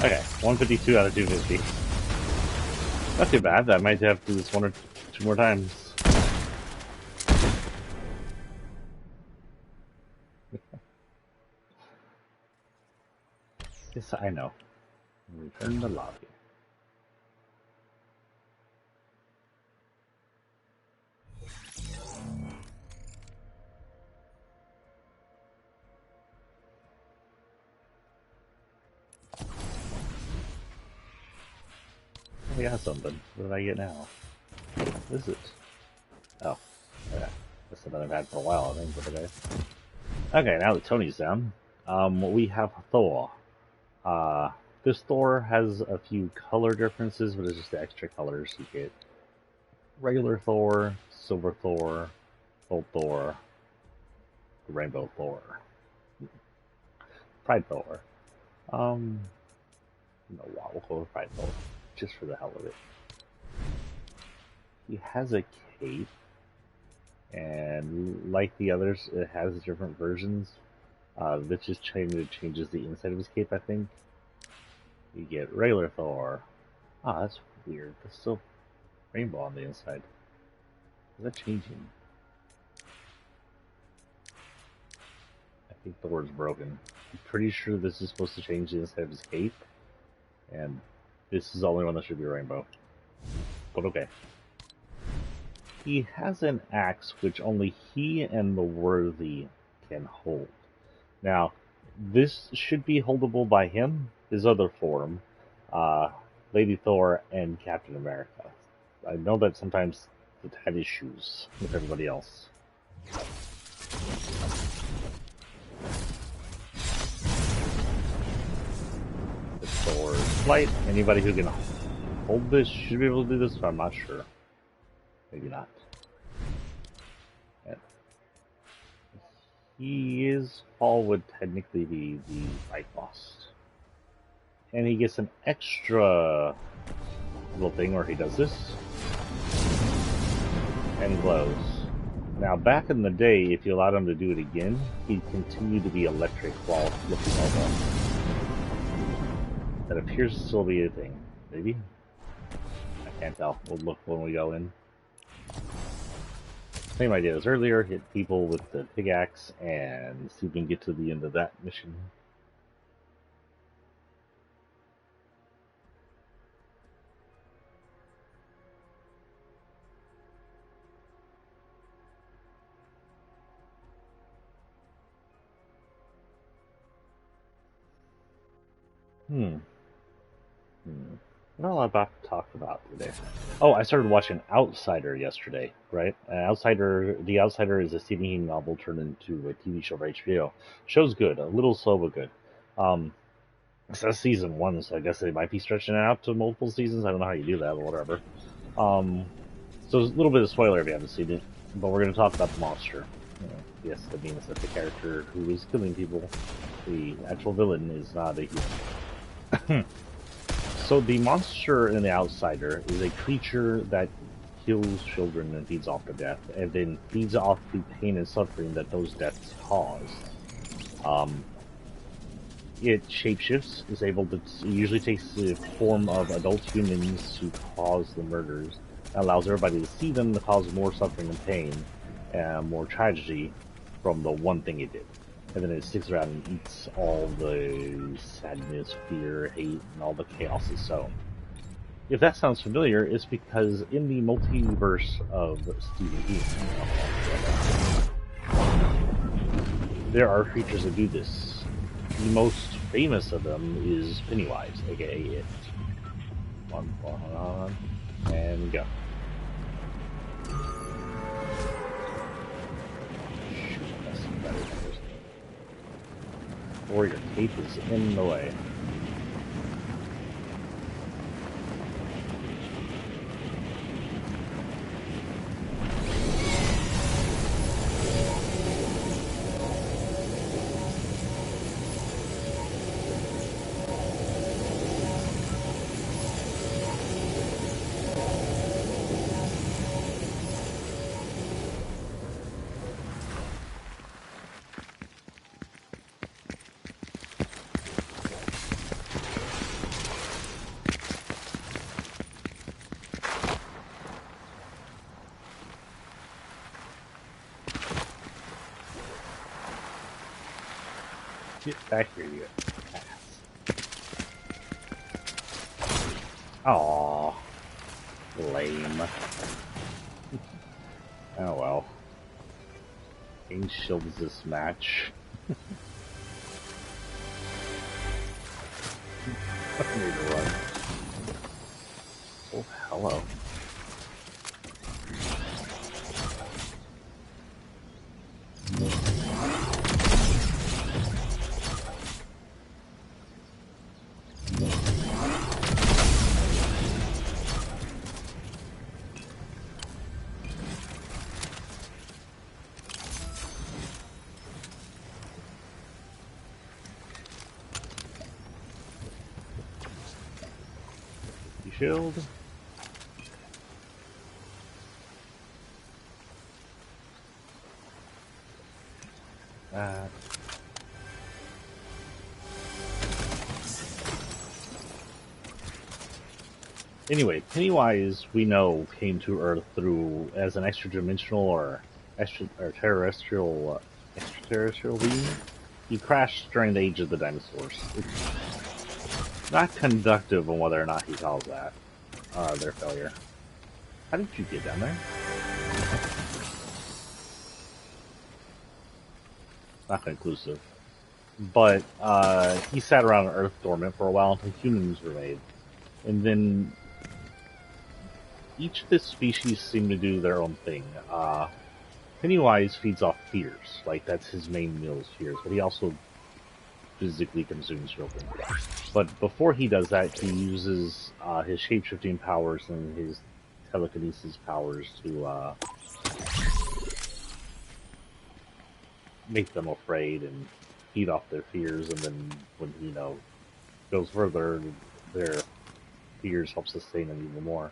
Okay, 152 out of 250. Not too bad. I might have to do this 1 or 2 more times. Yes, I know. Return to lobby. I got something. What did I get now? What is it? Oh, yeah. That's something I've had for a while, I think, but okay. Okay, now that Tony's down, we have Thor. This Thor has a few color differences, but it's just the extra colors you get. Regular Thor, Silver Thor, Gold Thor, Rainbow Thor, Pride Thor. No, we'll go with Pride Thor, just for the hell of it. He has a cape, and like the others, it has different versions. That just changes the inside of his cape, I think. You get regular Thor. Ah, that's weird. There's still rainbow on the inside. Is that changing? I think Thor's broken. I'm pretty sure this is supposed to change the inside of his cape. And this is the only one that should be rainbow. But okay. He has an axe which only he and the worthy can hold. Now, this should be holdable by him, his other form, Lady Thor, and Captain America. I know that sometimes it had issues with everybody else. The Thor's flight. Anybody who can hold this should be able to do this, but I'm not sure. Maybe not. Yeah. Paul would technically be the fight boss. And he gets an extra little thing where he does this. And glows. Now, back in the day, if you allowed him to do it again, he'd continue to be electric while looking over. That appears to still be a thing. Maybe? I can't tell. We'll look when we go in. Same idea as earlier, hit people with the pickaxe and see if we can get to the end of that mission. Not a lot about to talk about today. Oh, I started watching Outsider yesterday, right? The Outsider is a Stephen King novel turned into a TV show for HBO. Show's good, a little slow but good. It says season 1, so I guess they might be stretching it out to multiple seasons. I don't know how you do that, but whatever. So there's a little bit of spoiler if you haven't seen it, but we're going to talk about the monster. Yes, that means that the character who is killing people, the actual villain, is not a human. So the monster in The Outsider is a creature that kills children and feeds off the death, and then feeds off the pain and suffering that those deaths cause. It shapeshifts, is able to, it usually takes the form of adult humans to cause the murders. It allows everybody to see them to cause more suffering and pain, and more tragedy from the one thing it did. And then it sticks around and eats all the sadness, fear, hate, and all the chaos is sown. If that sounds familiar, it's because in the multiverse of Stephen King, there are creatures that do this. The most famous of them is Pennywise, aka It. On, and go. Or your cape is in the way. Get back here, you ass. Aww. Lame. Oh well. King shields this match. I need to run. Oh, hello. Shield. Anyway, Pennywise, we know, came to Earth through as an extra-dimensional or extraterrestrial being. He crashed during the age of the dinosaurs. It's not conductive on whether or not he calls that their failure. How did you get down there? Not conclusive. But he sat around Earth dormant for a while until humans were made. And then each of the species seem to do their own thing. Pennywise feeds off fears, like that's his main meal is fears, but he also physically consumes children. But before he does that, he uses his shape-shifting powers and his telekinesis powers to make them afraid and feed off their fears, and then when he goes further, their fears help sustain them even more.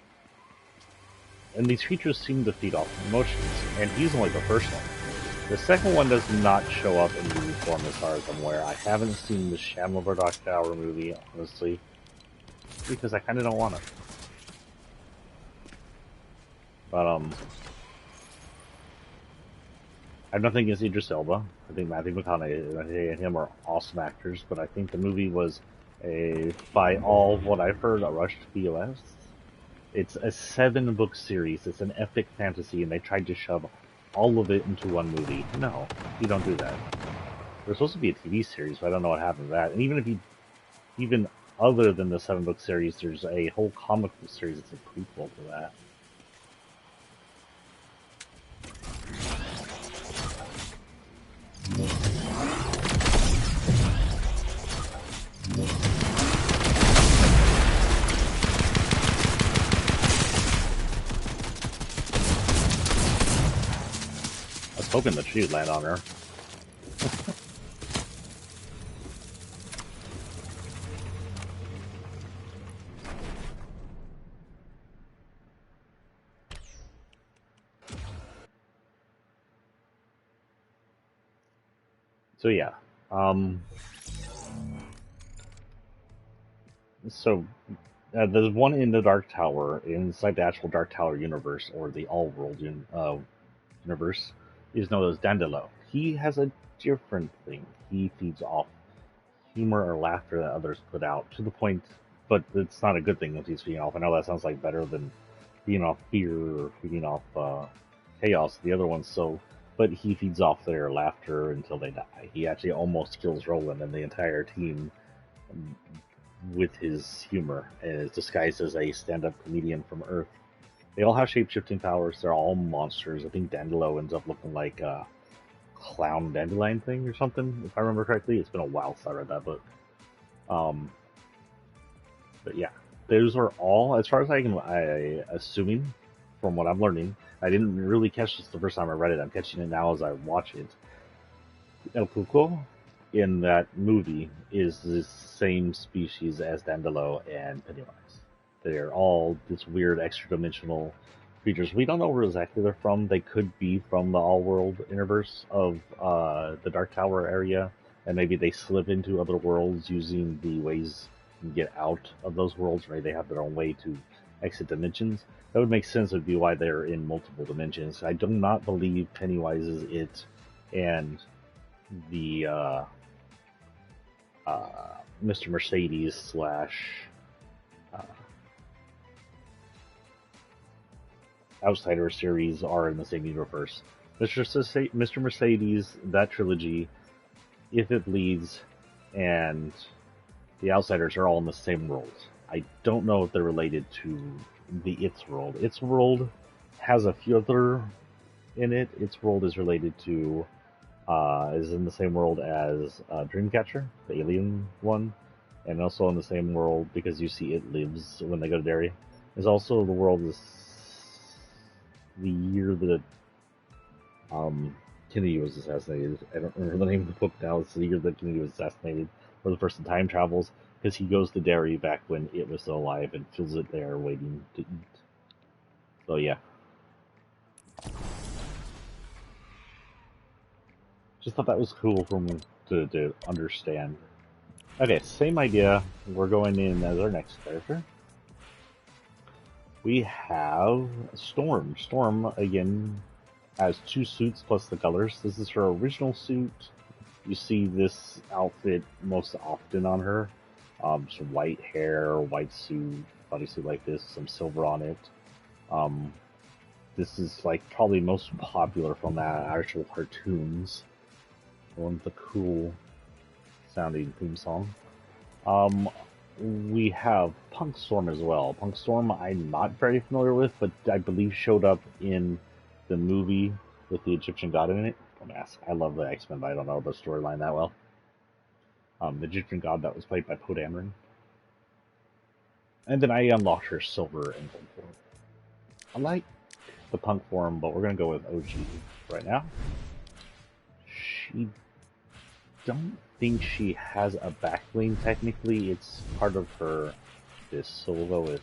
And these creatures seem to feed off emotions, and he's only the first one. The second one does not show up in movie form as far as I'm aware. I haven't seen the Shadow of the Dark Tower movie, honestly, because I kind of don't want it. But, I have nothing against Idris Elba. I think Matthew McConaughey and him are awesome actors, but I think the movie was, by all what I've heard, a rushed POS. It's a 7-book series. It's an epic fantasy, and they tried to shove all of it into one movie. No, you don't do that. There's supposed to be a TV series, but I don't know what happened to that. And even other than the 7-book series, there's a whole comic book series that's a prequel to that. I was hoping that she'd land on her. So yeah, there's one in the Dark Tower inside the actual Dark Tower universe, or the All-World universe, is known as Dandelo. He has a different thing. He feeds off humor or laughter that others put out to the point, but it's not a good thing that he's feeding off. I know that sounds like better than feeding off fear or feeding off chaos, the other ones. So, but he feeds off their laughter until they die. He actually almost kills Roland and the entire team with his humor, and is disguised as a stand-up comedian from Earth. They all have shape-shifting powers. They're all monsters. I think Dandelo ends up looking like a clown dandelion thing or something, if I remember correctly. It's been a while since I read that book. But yeah, those are all, as far as assuming from what I'm learning. I didn't really catch this the first time I read it. I'm catching it now as I watch it. El Cuco in that movie is the same species as Dandelo and Pennywise. They're all this weird extra-dimensional creatures. We don't know where exactly they're from. They could be from the All-World universe of the Dark Tower area, and maybe they slip into other worlds using the ways to get out of those worlds. Maybe they have their own way to exit dimensions. That would make sense. It would be why they're in multiple dimensions. I do not believe Pennywise is it, and the Mr. Mercedes slash Outsider series are in the same universe. Mr. Mercedes, that trilogy, If It Bleeds, and the Outsiders are all in the same world. I don't know if they're related to the It's world. It's world has a few other in it. Its world is related to is in the same world as Dreamcatcher, the alien one, and also in the same world because you see It Lives when they go to Derry. There's also the world is the year that Kennedy was assassinated. I don't remember the name of the book now. It's the year that Kennedy was assassinated, where the person time travels because he goes to Derry back when it was still alive and fills it there waiting to eat. So yeah. Just thought that was cool for me to understand. Okay, same idea. We're going in as our next character. We have Storm. Storm, again, has 2 suits plus the colors. This is her original suit. You see this outfit most often on her. Some white hair, white suit, bodysuit like this, some silver on it. Um, this is like probably most popular from the actual cartoons. One with the cool sounding theme song. Um, we have Punk Storm as well. Punk Storm I'm not very familiar with, but I believe showed up in the movie with the Egyptian god in it. Don't ask. I love the X-Men, but I don't know the storyline that well. The Egyptian god that was played by Poe Dameron. And then I unlocked her silver and gold form. I like the punk form, but we're gonna go with OG right now. She don't think she has a backbling technically. It's part of her this, so we'll go with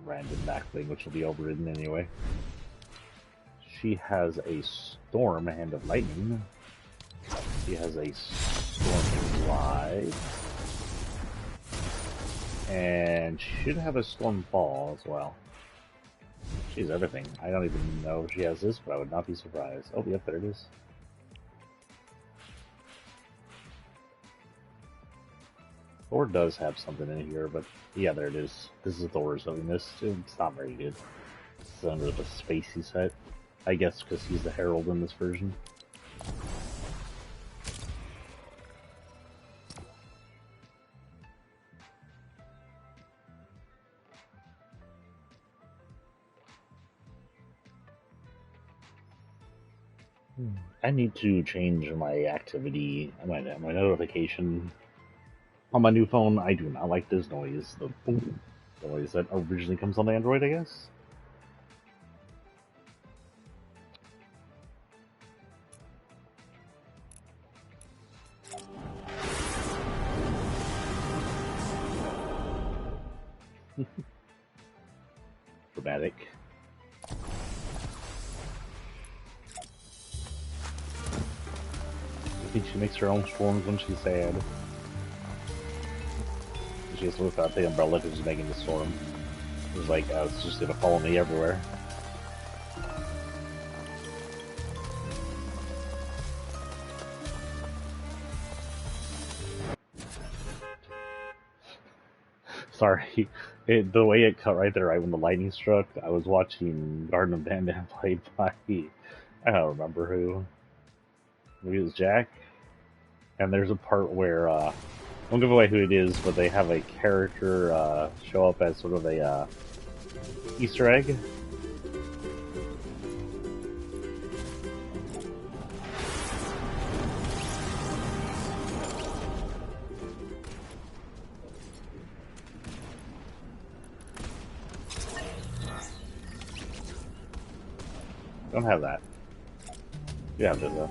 random backbling, which will be overridden anyway. She has a storm, a hand of lightning. She has a storm slide. And should have a storm fall as well. She's everything. I don't even know if she has this, but I would not be surprised. Oh, yep, there it is. Thor does have something in here, but yeah, there it is. This is Thor's. I mean, it's not very good. It's under the spacey set. I guess because he's the Herald in this version. I need to change my activity, my notification on my new phone. I do not like this noise. The boom noise that originally comes on Android, I guess. Dramatic. I think she makes her own storms when she's sad. She has to look out the umbrella because she's making the storm. It's like, it's just gonna follow me everywhere. Sorry, the way it cut right there, right when the lightning struck, I was watching Garden of Banban played by, I don't remember who. Maybe it was Jack. And there's a part where, don't give away who it is, but they have a character show up as sort of a Easter egg. Don't have that. You have it though.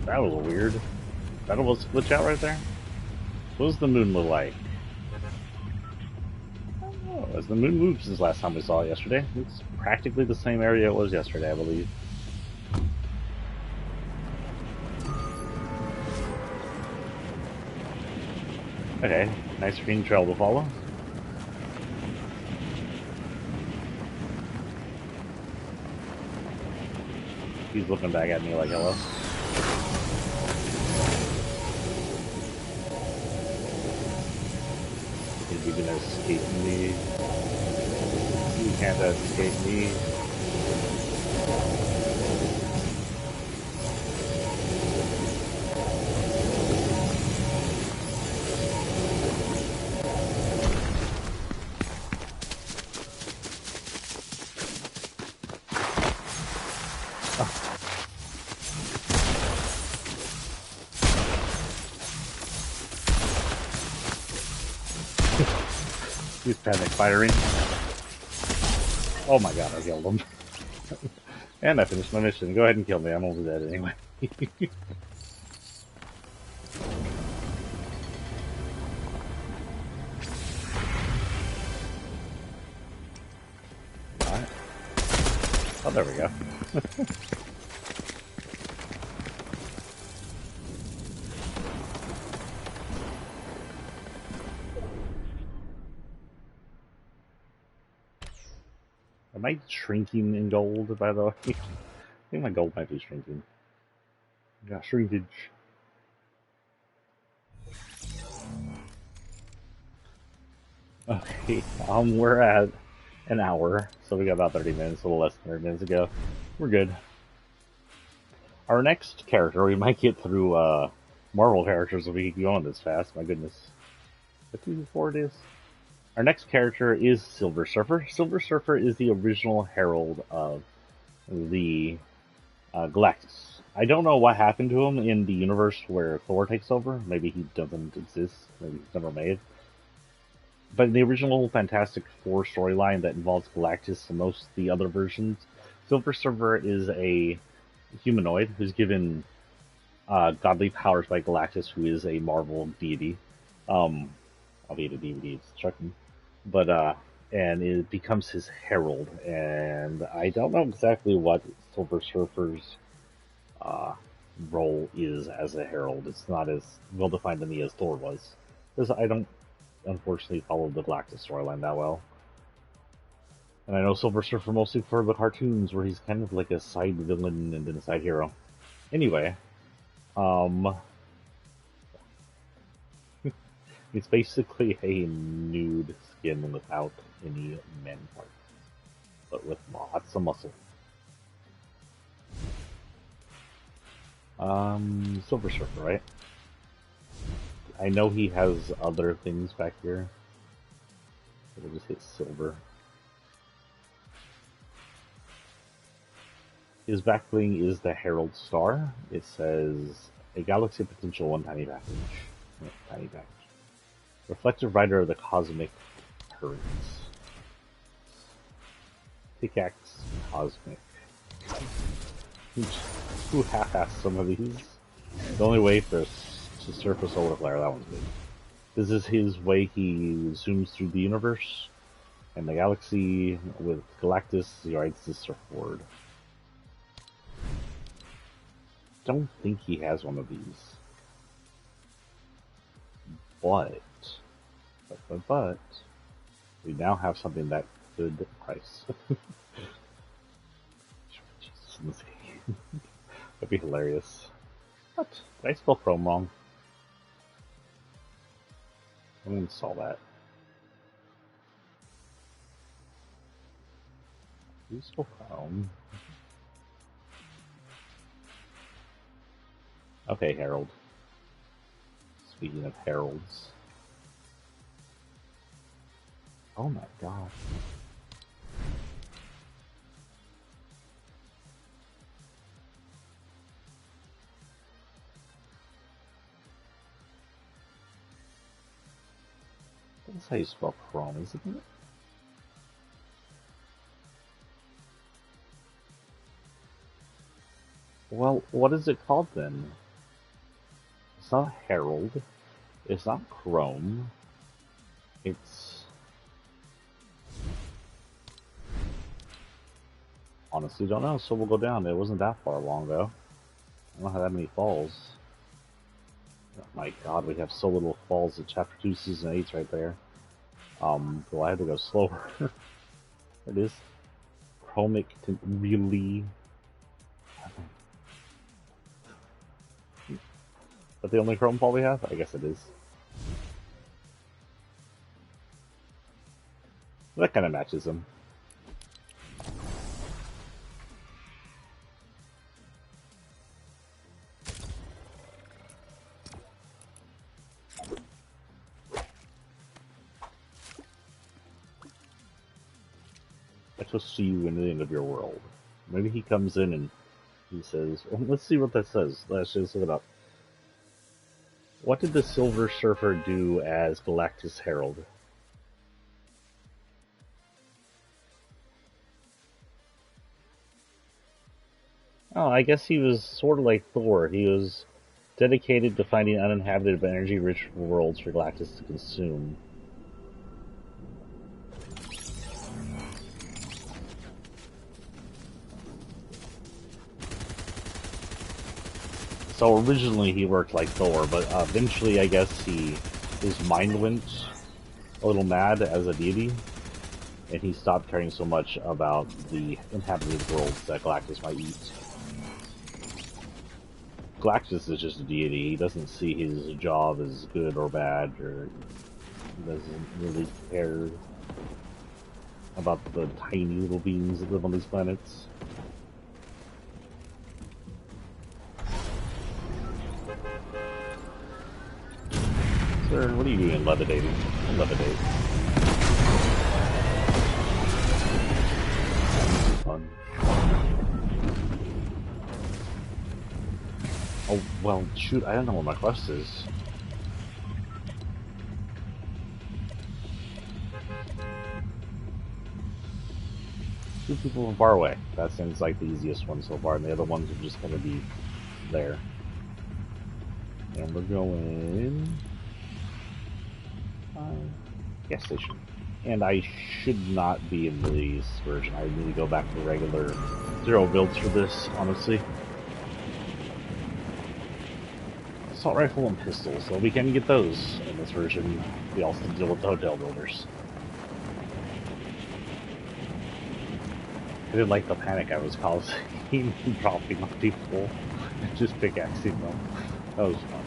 That was weird. That almost glitch out right there. What does the moon look like? Oh, as the moon moves since last time we saw it yesterday. It's practically the same area it was yesterday, I believe. Okay, nice green trail to follow. He's looking back at me like hello. Is he gonna escape me? You can't escape me. He's panic firing. Oh my god, I killed him. And I finished my mission. Go ahead and kill me. I'm almost dead anyway. Alright. Oh, there we go. Am I shrinking in gold, by the way? I think my gold might be shrinking. Yeah, shrinkage. Okay, we're at an hour, so we got about 30 minutes, a little less than 30 minutes ago. We're good. Our next character, we might get through Marvel characters if we keep going this fast. My goodness. What 2 4 it is? Our next character is Silver Surfer. Silver Surfer is the original herald of the Galactus. I don't know what happened to him in the universe where Thor takes over. Maybe he doesn't exist. Maybe he's never made. But in the original Fantastic Four storyline that involves Galactus and most of the other versions, Silver Surfer is a humanoid who's given godly powers by Galactus, who is a Marvel deity. Albeit a DVD, it's chucking. But, and it becomes his herald. And I don't know exactly what Silver Surfer's role is as a herald. It's not as well defined to me as Thor was. Because I don't, unfortunately, follow the Galactus storyline that well. And I know Silver Surfer mostly for the cartoons, where he's kind of like a side villain and then a side hero. Anyway, it's basically a nude skin without any men parts, but with lots of muscle. Silver Surfer, right? I know he has other things back here. We'll just hit silver. His back bling is the Herald Star. It says, a galaxy potential, one tiny package. Tiny package. Reflective rider of the cosmic currents. Pickaxe cosmic. Who half-assed some of these? The only way for to surf a solar flare, that one's good. This is his way he zooms through the universe and the galaxy with Galactus. He rides the surfboard. Don't think he has one of these. But we now have something that could price. Jesus, that'd be hilarious. What? Did I spell Chrome wrong? I'm gonna install that. You spell Chrome? Okay, Herald. Speaking of heralds. Oh my god. That's how you spell Chrome, isn't it? Well, what is it called then? It's not Herald. It's not Chrome. It's... honestly don't know, so we'll go down. It wasn't that far long ago. I don't have that many falls. Oh my god, we have so little falls at Chapter 2, Season 8's right there. Well, I had to go slower. There it is. Chromic to really... Is that the only Chrome fall we have? I guess it is. That kind of matches them. I will see you in the end of your world. Maybe he comes in and he says, well, let's see what that says. Let's just look it up. What did the Silver Surfer do as Galactus Herald? Oh, I guess he was sort of like Thor. He was dedicated to finding uninhabited but energy-rich worlds for Galactus to consume. So originally he worked like Thor, but eventually I guess his mind went a little mad as a deity, and he stopped caring so much about the inhabited worlds that Galactus might eat. Galactus is just a deity. He doesn't see his job as good or bad, or he doesn't really care about the tiny little beings that live on these planets. Sir, what are you doing levitating? Levitate. This is fun. Oh, well, shoot, I don't know where my quest is. Two people from far away. That seems like the easiest one so far, and the other ones are just going to be there. And we're going... gas station. And I should not be in this version. I need to go back to regular zero builds for this, honestly. Assault rifle and pistols, so we can get those in this version. We also deal with the hotel builders. I didn't like the panic I was causing, dropping on people, and just pickaxing them. That was fun.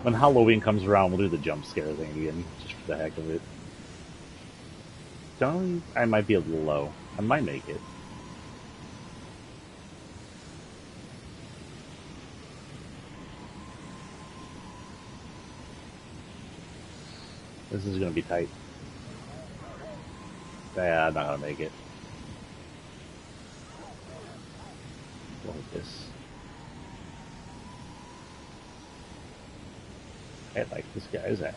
When Halloween comes around, we'll do the jump scare thing again, just for the heck of it. I might be a little low. I might make it. This is gonna be tight. Yeah, I'm not gonna make it. Like this. I like this guy's ass.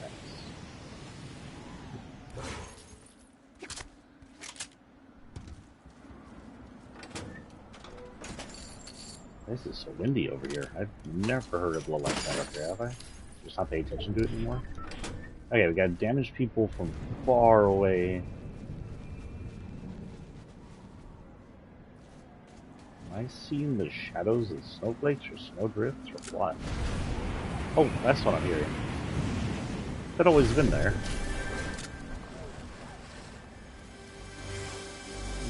This is so windy over here. I've never heard it blow like that up here, have I? Just not pay attention to it anymore. Okay, we got damaged people from far away. Am I seeing the shadows of snowflakes or snowdrifts or what? Oh, that's what I'm hearing. That always been there.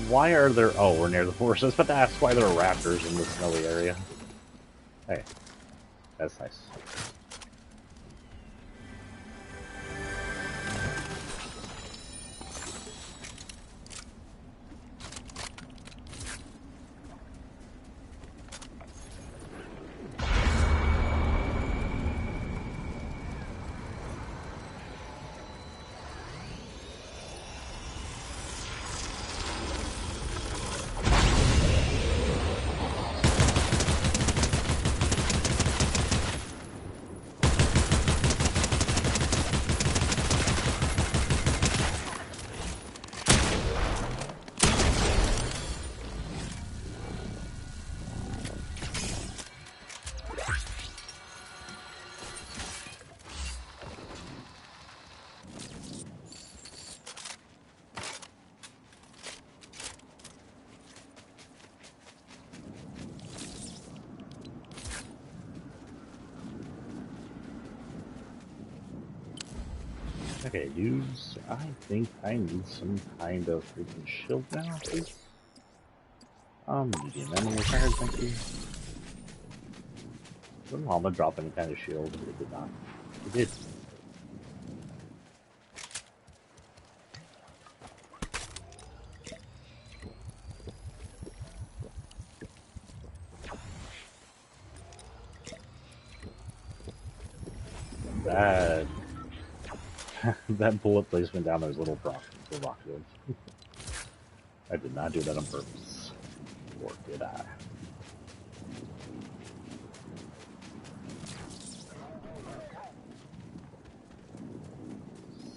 Why are there... Oh, we're near the forest. I was about to ask why there are raptors in the snowy area. Hey, that's nice. Okay, dudes, I think I need some kind of freaking shield now, please. Medium animal tired, thank you. Didn't Llama drop any kind of shield? It did not. It did. That that bullet placement down there's little rock shield. I did not do that on purpose. Or did I?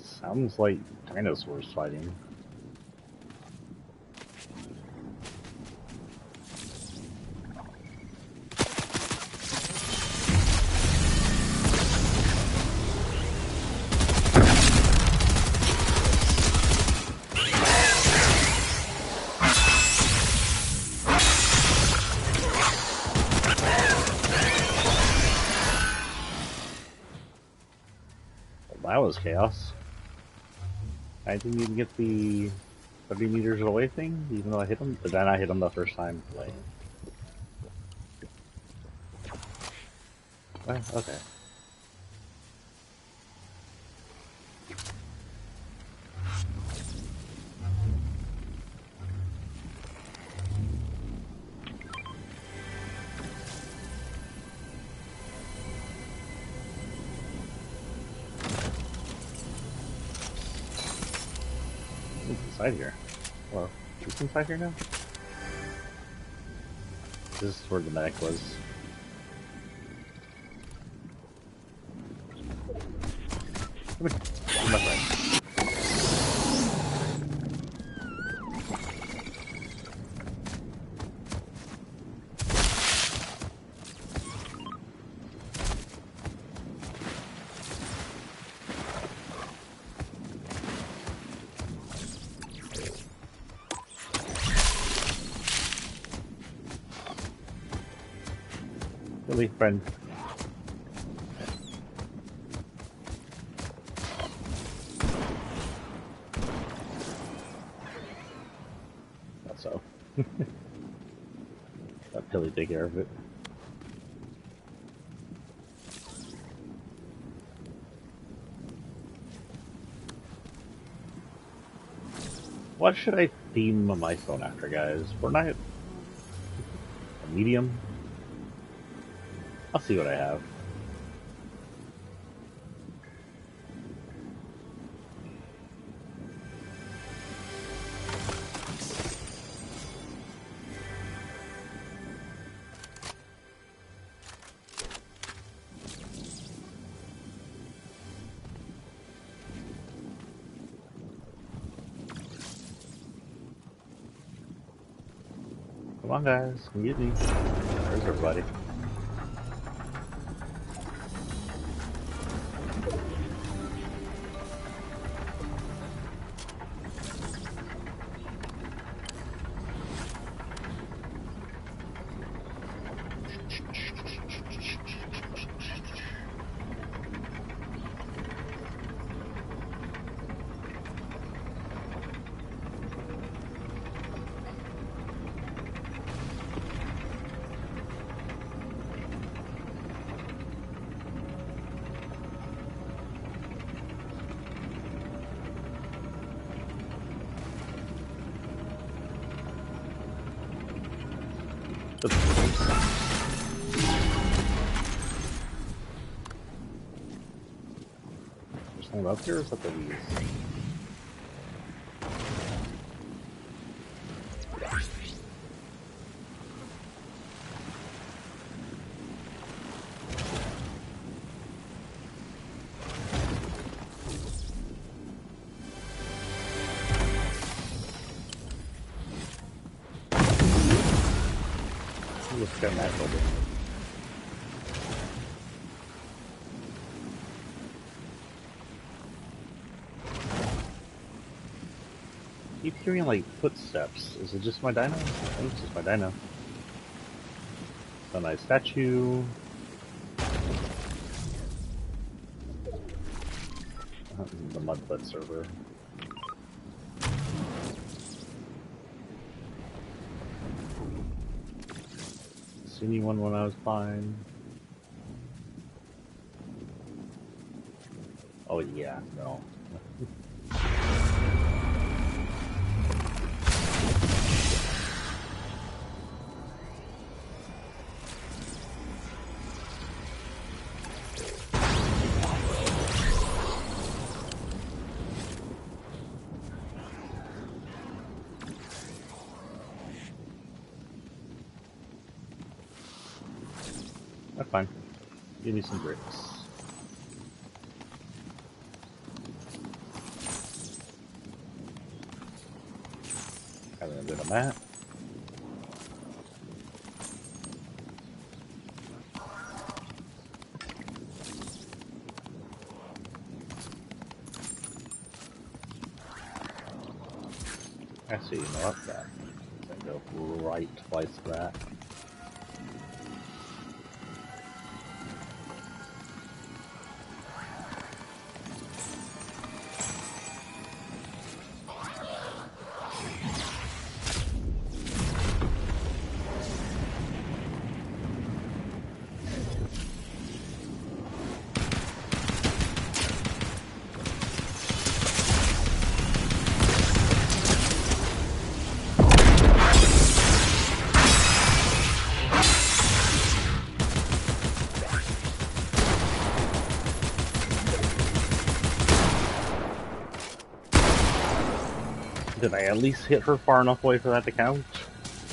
Sounds like dinosaurs fighting. That was chaos. I didn't even get the 30 meters away thing, even though I hit him. Did I not hit him the first time? Like, okay. What's inside here? Well, what's inside here now? This is where the medic was. Come here. Come my friend. Really, friend. Thought so. Let Pilly take care of it. What should I theme my phone after, guys? Fortnite? A medium? I'll see what I have. Come on, guys. Come get me. Where's everybody? There's someone up here or is that the leaves? Let's get that building. Keep hearing like footsteps. Is it just my dino? I think it's just my dino. A nice statue. The Mudbud server. Seen anyone when I was fine? Oh yeah, no. That's fine. Give me some bricks. Having a bit of that. Actually, you know what? That. I go right twice that. Did I at least hit her far enough away for that to count?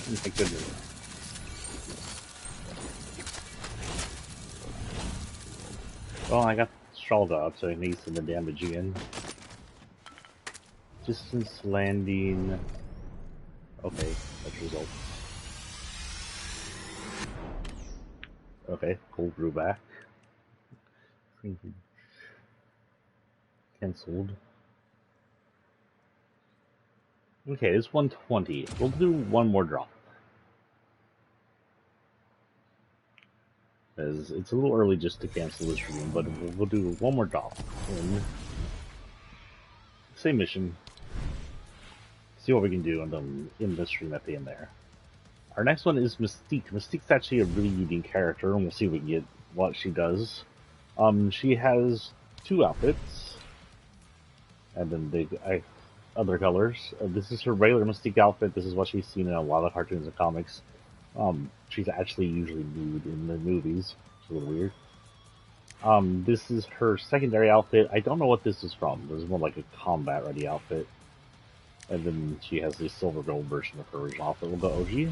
My goodness. Well, I got stalled out, so I need some of the damage again. Distance landing. Okay, that's result. Okay, cold grew back. Cancelled. Okay, it's 120. We'll do one more drop. As it's a little early just to cancel this room, but we'll do one more drop. Same mission. See what we can do in the stream at the end there. Our next one is Mystique. Mystique's actually a really unique character, and we'll see if we can get what she does. She has two outfits, and then other colors. This is her regular Mystique outfit. This is what she's seen in a lot of cartoons and comics. She's actually usually nude in the movies. It's a little weird. This is her secondary outfit. I don't know what this is from. This is more like a combat-ready outfit. And then she has the silver gold version of her original outfit. We'll go OG.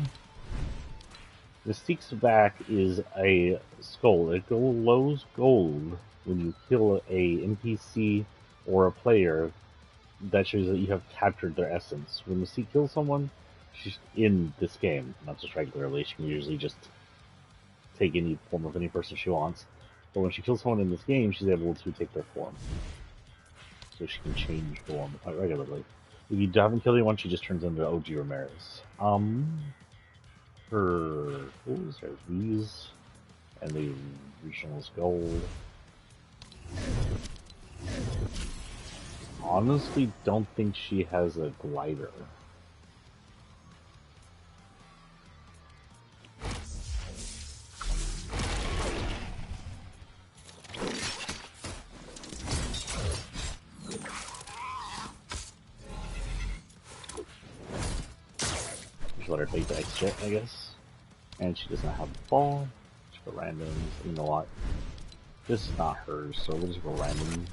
Mystique's back is a skull. It glows gold when you kill a NPC or a player. That shows that you have captured their essence. When Mystique kills someone, she's in this game, not just regularly. She can usually just take any form of any person she wants. But when she kills someone in this game, she's able to take their form. So she can change form quite regularly. If you haven't killed anyone, she just turns into OG Ramirez. Her tools are these, and the regional is gold. Honestly, don't think she has a glider. Just let her take the extra, I guess. And she doesn't have a ball. Just go random. You know what? This is not hers, so we'll just go random.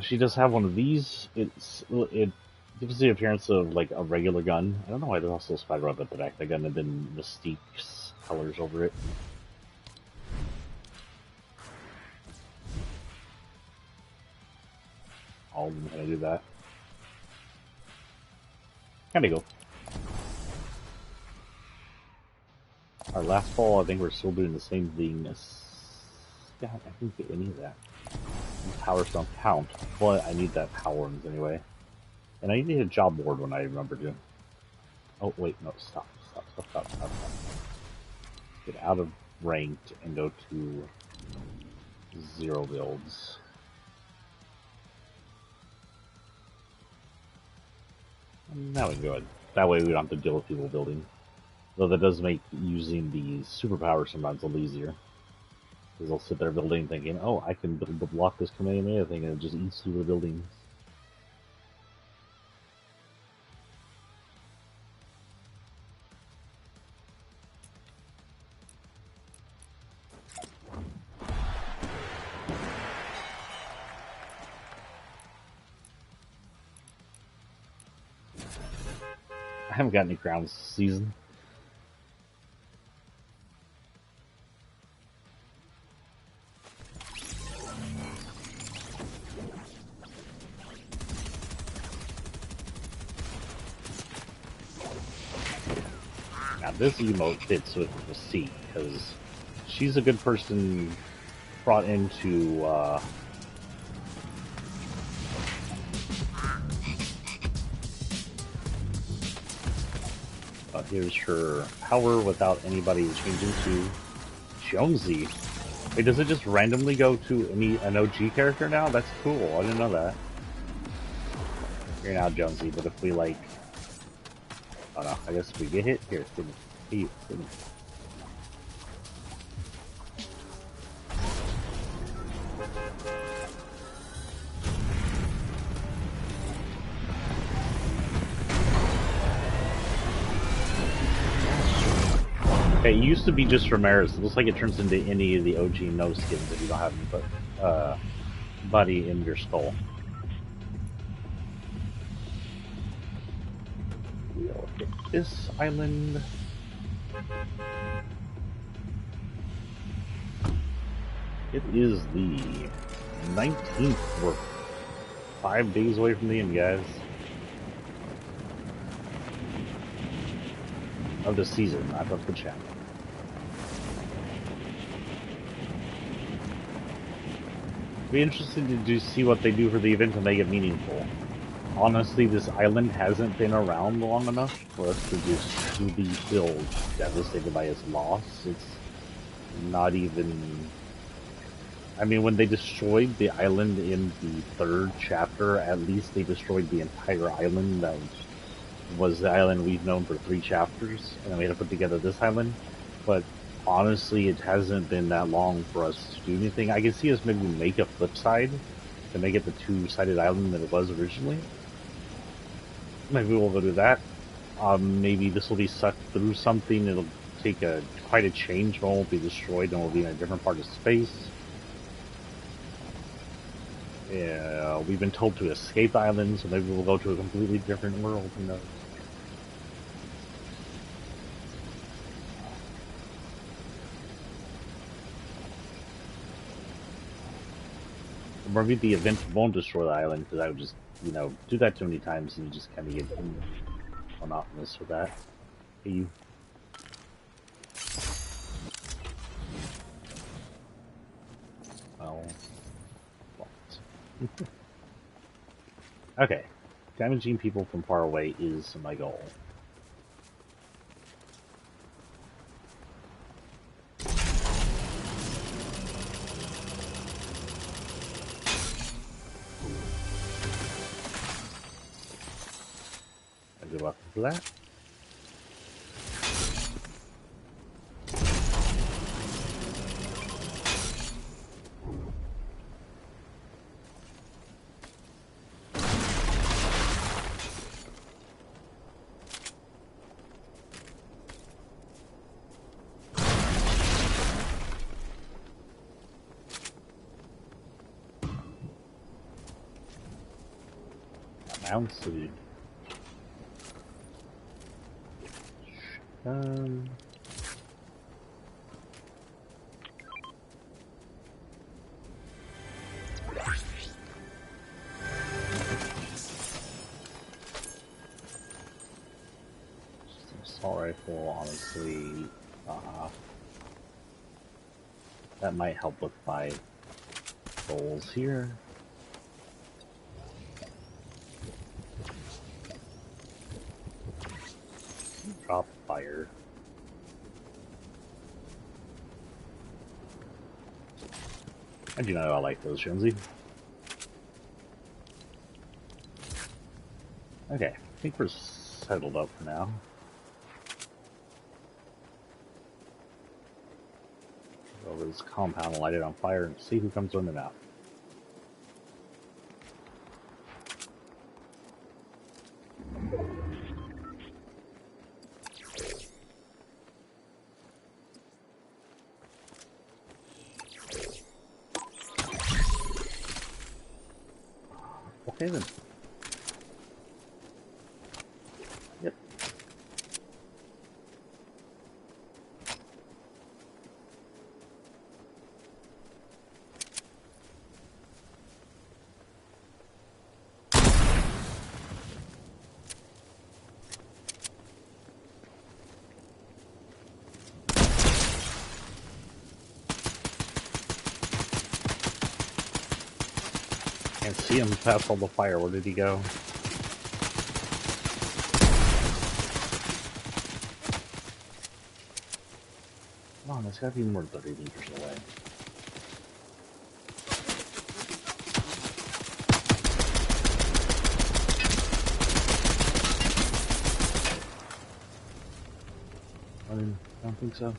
She does have one of these. It gives the appearance of like a regular gun. I don't know why there's also a spider web at the back of the gun and then Mystique's colors over it. All of them gonna do that. Kinda go. Our last fall, I think we're still doing the same thing as... Yeah, I didn't get any of that. Powers don't count, but I need that power anyway. And I need a job board when I remember to. Oh, wait, no, stop. Get out of ranked and go to 0 builds. Now we can go ahead. That way we don't have to deal with people building. Though that does make using the superpower sometimes a little easier. Because they'll sit there building thinking, oh, I can block this Kamehameha thing and it just eats through the buildings. I haven't got any crowns this season. Now this emote fits with the C, because she's a good person brought into here's her power without anybody changing to Jonesy. Wait, does it just randomly go to an OG character now? That's cool. I didn't know that. You're now Jonesy, but if we like, oh no, I guess if we get hit here, Sydney. Hey, Sydney. Okay, it used to be just Ramirez. It looks like it turns into any of the OG no skins if you don't have any body in your skull. We'll hit this island. It is the 19th. We're 5 days away from the end, guys. Of the season, not of the channel. Be interested to see what they do for the event to make it meaningful. Honestly, this island hasn't been around long enough for us to just truly feel devastated by its loss. It's not even... I mean, when they destroyed the island in the 3rd chapter, at least they destroyed the entire island that was the island we've known for 3 chapters, and then we had to put together this island. But honestly, it hasn't been that long for us to do anything. I can see us maybe make a flip side to make it the 2-sided island that it was originally. Maybe we'll go do that. Maybe this will be sucked through something. It'll take quite a change. One won't be destroyed, and we'll be in a different part of space. Yeah, we've been told to escape the island, so maybe we'll go to a completely different world. Who knows? Maybe the event won't destroy the island, because I would just, do that too many times and you just kind of get monotonous with that. Hey, you. Well, okay. Damaging people from far away is my goal. Good luck for that. Mounts, dude. Assault rifle, honestly, that might help with my goals here. Drop fire. I do know I like those, Jonesy. Okay, I think we're settled up for now. Go over this compound and light it on fire and see who comes running out. Okay then. Yep. Can't see him past all the fire. Where did he go? Come on, it's gotta be more than 30 meters away. I don't think so.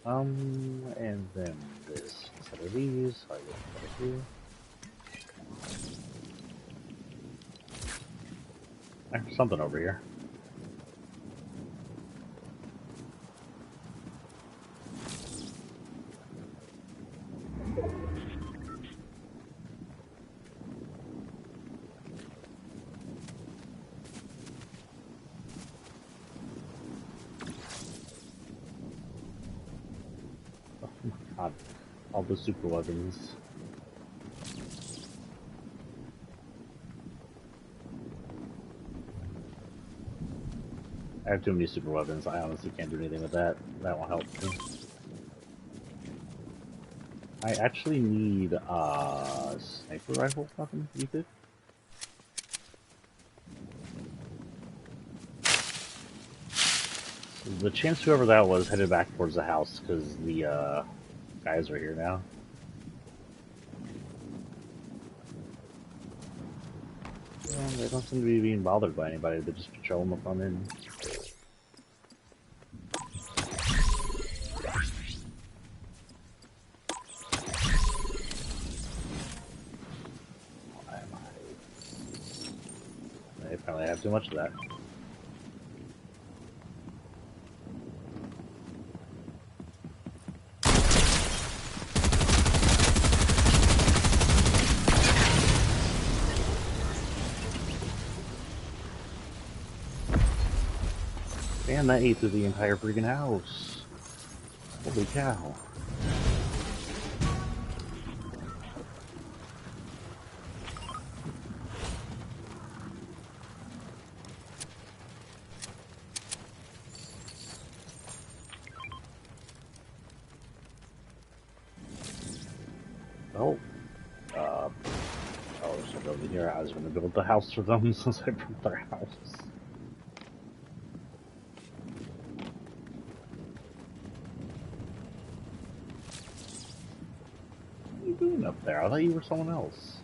And then this instead of these, so I get over here. There's something over here. Oh my god, all the super weapons. I have too many super weapons. I honestly can't do anything with that. That won't help me. I actually need a sniper rifle weapon, you could. So the chance whoever that was headed back towards the house because the guys are here now. Well, they don't seem to be being bothered by anybody. They're just patrolling the front end. They apparently have too much of that. Man, that ate through the entire freaking house. Holy cow. Oh. Oh, there's something over here. I was going to build the house for them since I built their house. What are you doing up there? I thought you were someone else.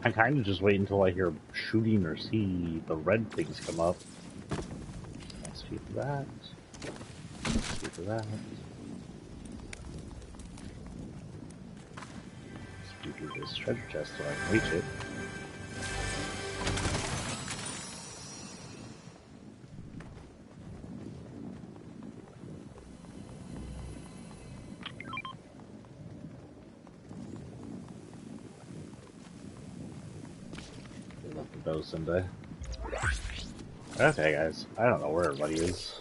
I kind of just wait until I hear shooting or see the red things come up. Let's shoot for that. Let's shoot for that. Let's shoot through this treasure chest so I can reach it. Those someday. Okay, guys. I don't know where everybody is.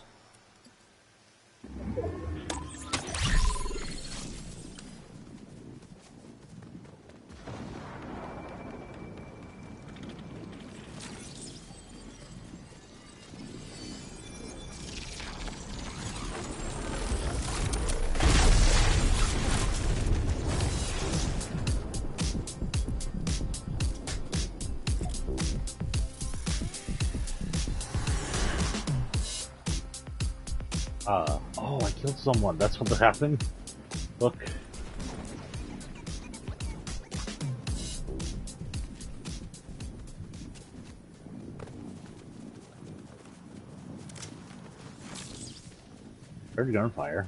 Oh, I killed someone. That's what happened. Look. Heard gunfire.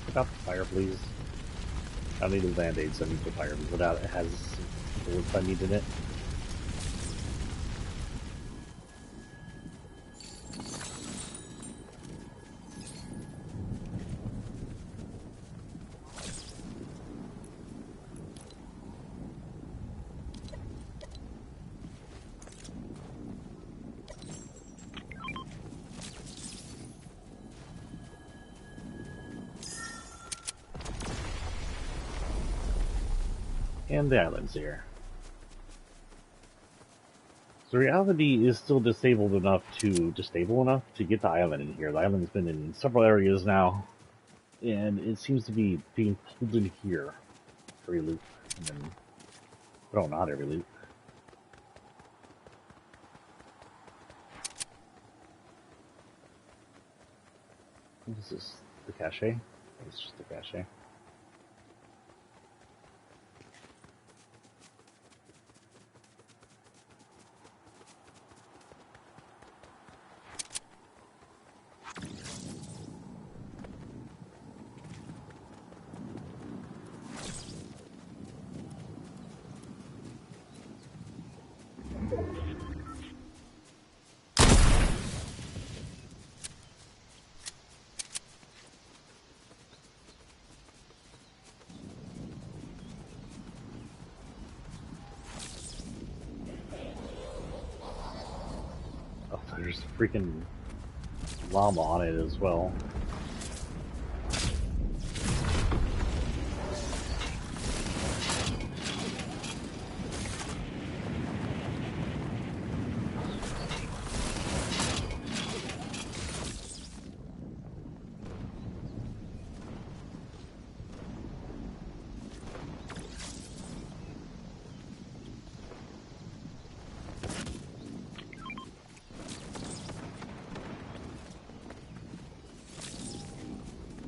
Put out the fire, please. I don't need the band-aids, I need the fire. Without it has bullets I need in it. And the island's here. So reality is still stable enough to get the island in here. The island's been in several areas now, and it seems to be being pulled in here. Every loop. And then, well, not every loop. This is the cache. It's just the cache. Oh, there's a freaking llama on it as well.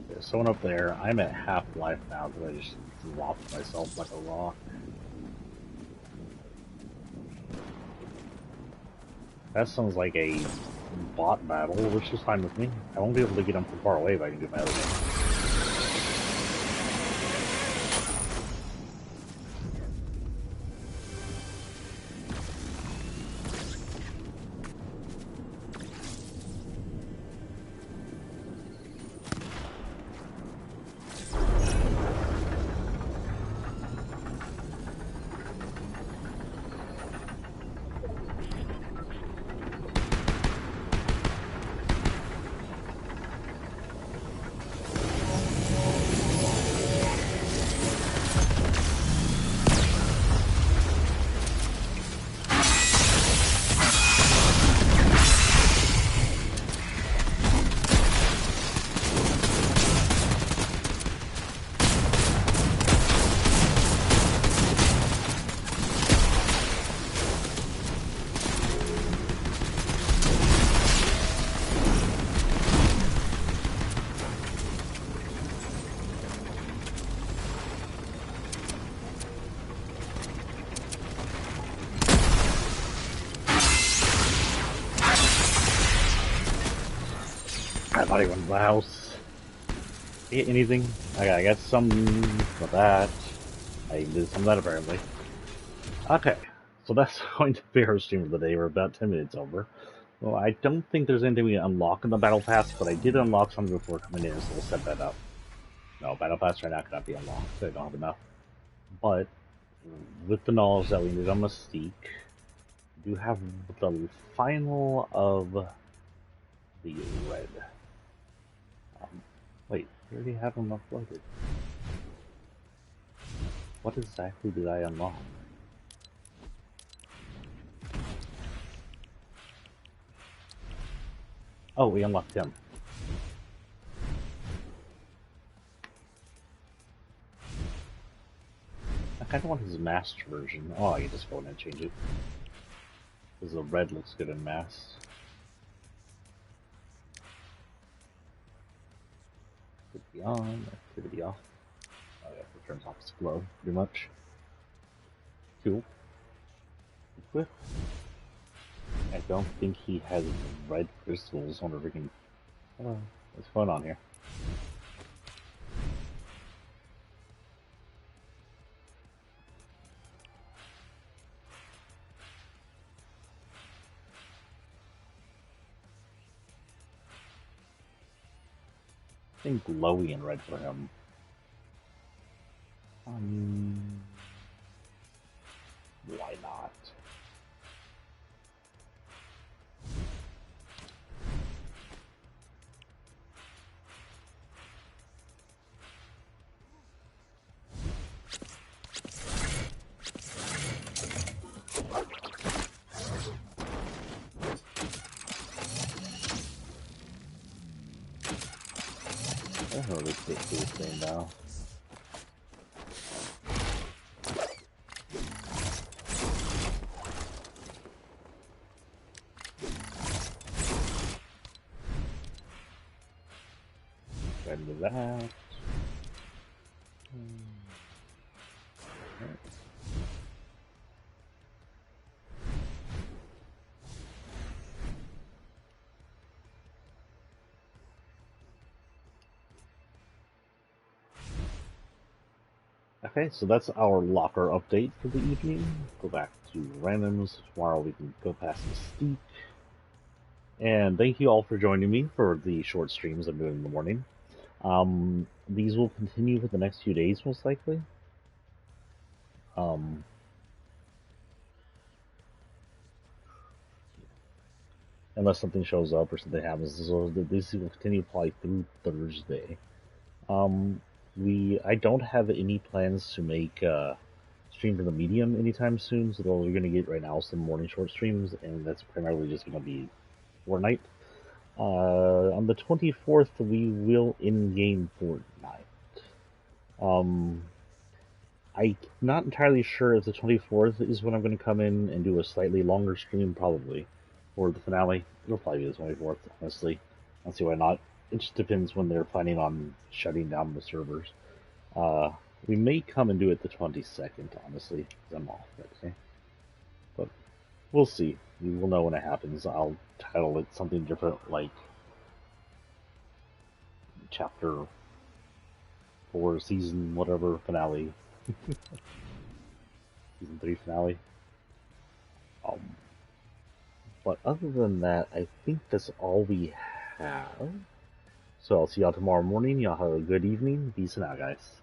There's someone up there. I'm at half life now because I just dropped myself like a rock. That sounds like a bot battle, which is fine with me. I won't be able to get them from far away if I can do my other thing. I thought he went to the house. Get anything? I got some of that. I did some of that apparently. Okay, so that's going to be our stream of the day. We're about 10 minutes over. Well, I don't think there's anything we can unlock in the Battle Pass, but I did unlock something before coming in, so we'll set that up. No, Battle Pass right now cannot be unlocked, so I don't have enough. But, with the knowledge that we need on Mystique, we do have the final of the red. Wait, we already have them uploaded. What exactly did I unlock? Oh, we unlocked him. I kind of want his masked version. Oh, I can just go in and change it. Because the red looks good in masked. Activity on, activity off. Oh yeah, it turns off its glow, pretty much. Cool. Equip. I don't think he has red crystals. I wonder if we can... what's going on here? think glowy and red for him. Why not? I don't know this thing now. Into that. Okay, so that's our locker update for the evening. Go back to randoms. Tomorrow we can go past Mystique. And thank you all for joining me for the short streams I'm doing in the morning. These will continue for the next few days, most likely. Unless something shows up or something happens. So this will continue probably through Thursday. I don't have any plans to make stream for the medium anytime soon, so all we're gonna get right now is some morning short streams, and that's primarily just gonna be Fortnite. On the 24th, we will in-game Fortnite. I'm not entirely sure if the 24th is when I'm going to come in and do a slightly longer stream, probably. Or the finale. It'll probably be the 24th, honestly. I don't see why not. It just depends when they're planning on shutting down the servers. We may come and do it the 22nd, honestly, because I'm off that day. But we'll see. We will know when it happens. I'll title it something different, like Chapter 4, Season whatever, finale. Season 3 finale. But other than that, I think that's all we have. So I'll see y'all tomorrow morning. Y'all have a good evening. Peace and out, guys.